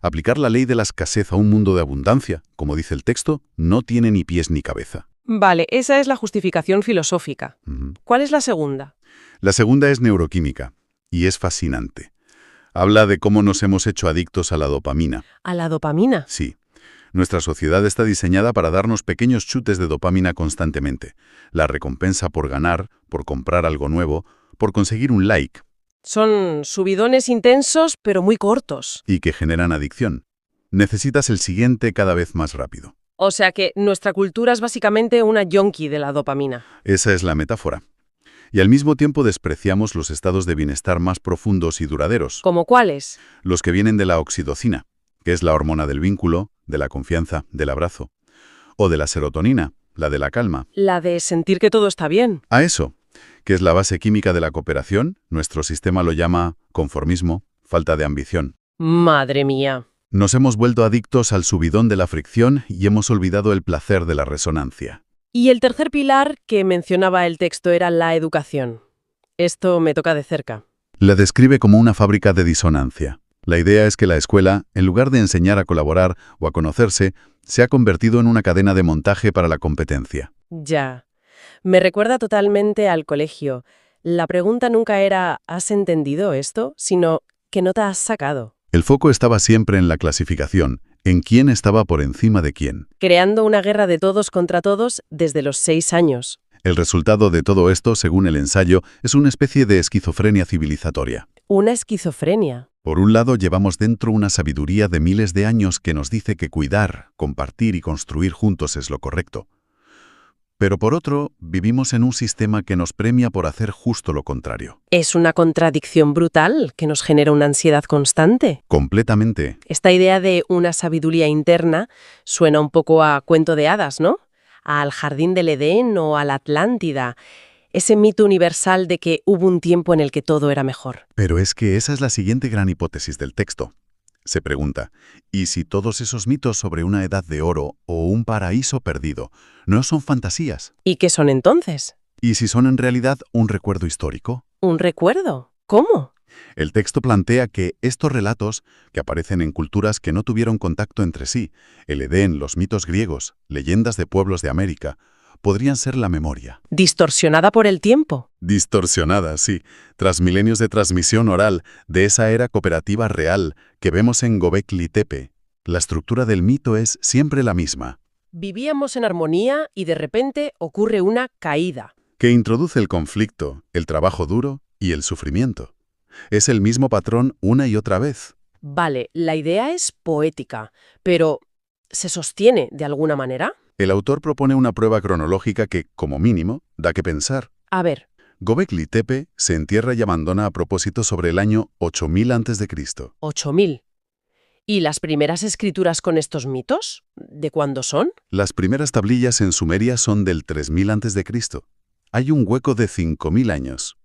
Aplicar la ley de la escasez a un mundo de abundancia, como dice el texto, no tiene ni pies ni cabeza. Vale, esa es la justificación filosófica. ¿Cuál es la segunda? La segunda es neuroquímica, y es fascinante. Habla de cómo nos hemos hecho adictos a la dopamina. ¿A la dopamina? Sí. Nuestra sociedad está diseñada para darnos pequeños chutes de dopamina constantemente. La recompensa por ganar, por comprar algo nuevo, por conseguir un like. Son subidones intensos, pero muy cortos. Y que generan adicción. Necesitas el siguiente cada vez más rápido. O sea que nuestra cultura es básicamente una yonki de la dopamina. Esa es la metáfora. Y al mismo tiempo despreciamos los estados de bienestar más profundos y duraderos, ¿Como cuáles? los que vienen de la oxitocina, que es la hormona del vínculo, de la confianza, del abrazo, o de la serotonina, la de la calma. La de sentir que todo está bien. A eso, que es la base química de la cooperación, nuestro sistema lo llama conformismo, falta de ambición. Madre mía. Nos hemos vuelto adictos al subidón de la fricción y hemos olvidado el placer de la resonancia. Y el tercer pilar que mencionaba el texto era la educación. Esto me toca de cerca. La describe como una fábrica de disonancia. La idea es que la escuela, en lugar de enseñar a colaborar o a conocerse, se ha convertido en una cadena de montaje para la competencia. Ya. Me recuerda totalmente al colegio. La pregunta nunca era ¿has entendido esto?, sino ¿qué nota has sacado? El foco estaba siempre en la clasificación, en quién estaba por encima de quién. Creando una guerra de todos contra todos desde los 6 años. El resultado de todo esto, según el ensayo, es una especie de esquizofrenia civilizatoria. Una esquizofrenia. Por un lado, llevamos dentro una sabiduría de miles de años que nos dice que cuidar, compartir y construir juntos es lo correcto. Pero por otro, vivimos en un sistema que nos premia por hacer justo lo contrario. Es una contradicción brutal que nos genera una ansiedad constante. Completamente. Esta idea de una sabiduría interna suena un poco a cuento de hadas, ¿no? Al jardín del Edén o a la Atlántida. Ese mito universal de que hubo un tiempo en el que todo era mejor. Pero es que esa es la siguiente gran hipótesis del texto. Se pregunta, ¿y si todos esos mitos sobre una edad de oro o un paraíso perdido no son fantasías? ¿Y qué son entonces? ¿Y si son en realidad un recuerdo histórico? ¿Un recuerdo? ¿Cómo? El texto plantea que estos relatos, que aparecen en culturas que no tuvieron contacto entre sí, el Edén, los mitos griegos, leyendas de pueblos de América, podrían ser la memoria. ¿Distorsionada por el tiempo? Distorsionada, sí, tras milenios de transmisión oral de esa era cooperativa real que vemos en Göbekli Tepe. La estructura del mito es siempre la misma, Vivíamos en armonía y de repente ocurre una caída. que introduce el conflicto, el trabajo duro y el sufrimiento. Es el mismo patrón una y otra vez. Vale, la idea es poética, pero ¿se sostiene de alguna manera? El autor propone una prueba cronológica que, como mínimo, da que pensar. A ver, Göbekli Tepe se entierra y abandona a propósito sobre el año 8000 a.C. 8000. ¿Y las primeras escrituras con estos mitos? ¿De cuándo son? Las primeras tablillas en Sumeria son del 3000 a.C. Hay un hueco de 5000 años.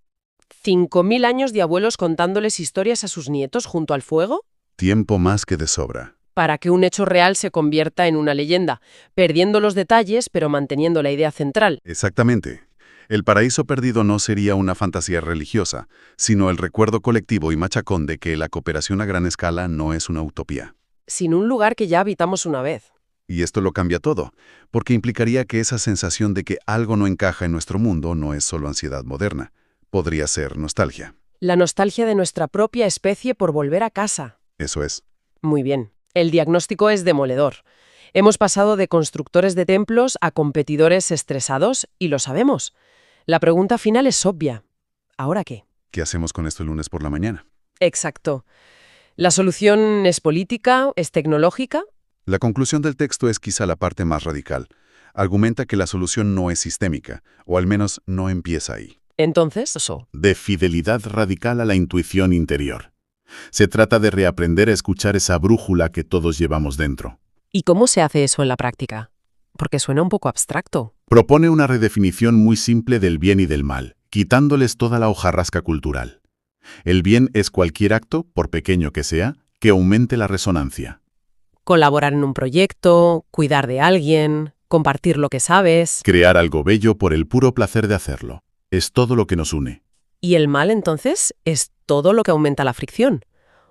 5000 años de abuelos contándoles historias a sus nietos junto al fuego Tiempo más que de sobra. para que un hecho real se convierta en una leyenda, perdiendo los detalles pero manteniendo la idea central. Exactamente. El paraíso perdido no sería una fantasía religiosa, sino el recuerdo colectivo y machacón de que la cooperación a gran escala no es una utopía. Sin un lugar que ya habitamos una vez. Y esto lo cambia todo, porque implicaría que esa sensación de que algo no encaja en nuestro mundo no es solo ansiedad moderna. Podría ser nostalgia. La nostalgia de nuestra propia especie por volver a casa. Eso es. Muy bien. El diagnóstico es demoledor. Hemos pasado de constructores de templos a competidores estresados y lo sabemos. La pregunta final es obvia. ¿Ahora qué? ¿Qué hacemos con esto el lunes por la mañana? Exacto. ¿La solución es política? ¿Es tecnológica? La conclusión del texto es quizá la parte más radical. Argumenta que la solución no es sistémica, o al menos no empieza ahí. Entonces, eso. De fidelidad radical a la intuición interior. Se trata de reaprender a escuchar esa brújula que todos llevamos dentro. ¿Y cómo se hace eso en la práctica? Porque suena un poco abstracto. Propone una redefinición muy simple del bien y del mal, quitándoles toda la hojarasca cultural. El bien es cualquier acto, por pequeño que sea, que aumente la resonancia. Colaborar en un proyecto, cuidar de alguien, compartir lo que sabes. Crear algo bello por el puro placer de hacerlo. Es todo lo que nos une. Y el mal, entonces, es todo lo que aumenta la fricción.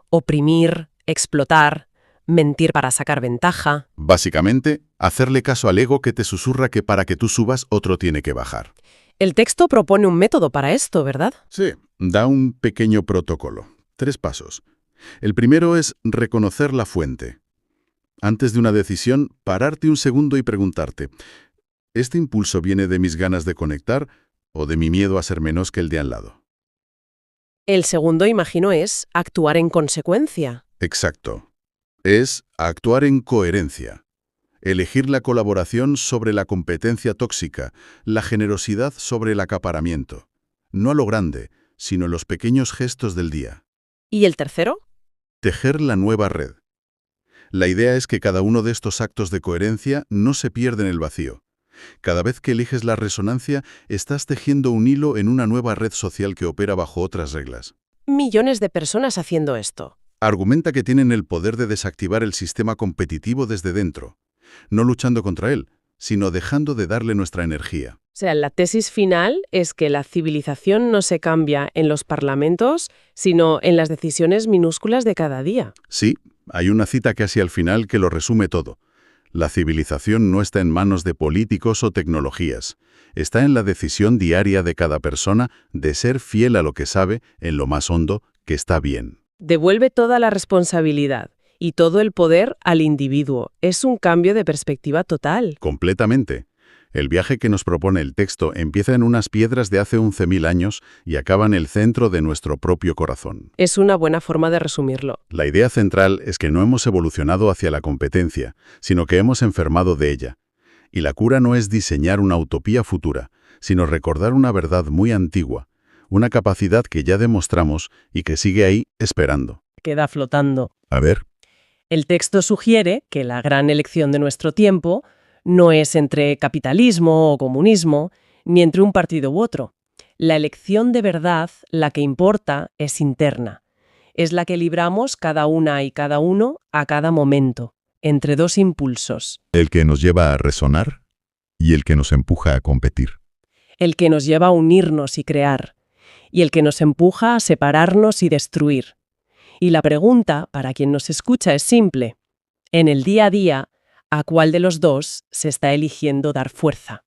Oprimir, explotar, mentir para sacar ventaja. Básicamente, hacerle caso al ego que te susurra que para que tú subas otro tiene que bajar. El texto propone un método para esto, ¿verdad? Sí, da un pequeño protocolo. 3 pasos. El primero es reconocer la fuente. Antes de una decisión, pararte un segundo y preguntarte, ¿este impulso viene de mis ganas de conectar o de mi miedo a ser menos que el de al lado? El segundo, imagino, es actuar en consecuencia. Exacto. Es actuar en coherencia. Elegir la colaboración sobre la competencia tóxica, la generosidad sobre el acaparamiento. No a lo grande, sino en los pequeños gestos del día. ¿Y el tercero? Tejer la nueva red. La idea es que cada uno de estos actos de coherencia no se pierde en el vacío. Cada vez que eliges la resonancia, estás tejiendo un hilo en una nueva red social que opera bajo otras reglas. Millones de personas haciendo esto. Argumenta que tienen el poder de desactivar el sistema competitivo desde dentro, no luchando contra él, sino dejando de darle nuestra energía. O sea, la tesis final es que la civilización no se cambia en los parlamentos, sino en las decisiones minúsculas de cada día. Sí, hay una cita casi al final que lo resume todo. La civilización no está en manos de políticos o tecnologías. Está en la decisión diaria de cada persona de ser fiel a lo que sabe, en lo más hondo, que está bien. Devuelve toda la responsabilidad y todo el poder al individuo. Es un cambio de perspectiva total. Completamente. El viaje que nos propone el texto empieza en unas piedras de hace 11.000 años y acaba en el centro de nuestro propio corazón. Es una buena forma de resumirlo. La idea central es que no hemos evolucionado hacia la competencia, sino que hemos enfermado de ella. Y la cura no es diseñar una utopía futura, sino recordar una verdad muy antigua, una capacidad que ya demostramos y que sigue ahí esperando. Queda flotando. A ver. El texto sugiere que la gran elección de nuestro tiempo no es entre capitalismo o comunismo, ni entre un partido u otro. La elección de verdad, la que importa, es interna. Es la que libramos cada una y cada uno a cada momento, entre dos impulsos. El que nos lleva a resonar y el que nos empuja a competir. El que nos lleva a unirnos y crear, y el que nos empuja a separarnos y destruir. Y la pregunta, para quien nos escucha, es simple. En el día a día, ¿a cuál de los dos se está eligiendo dar fuerza?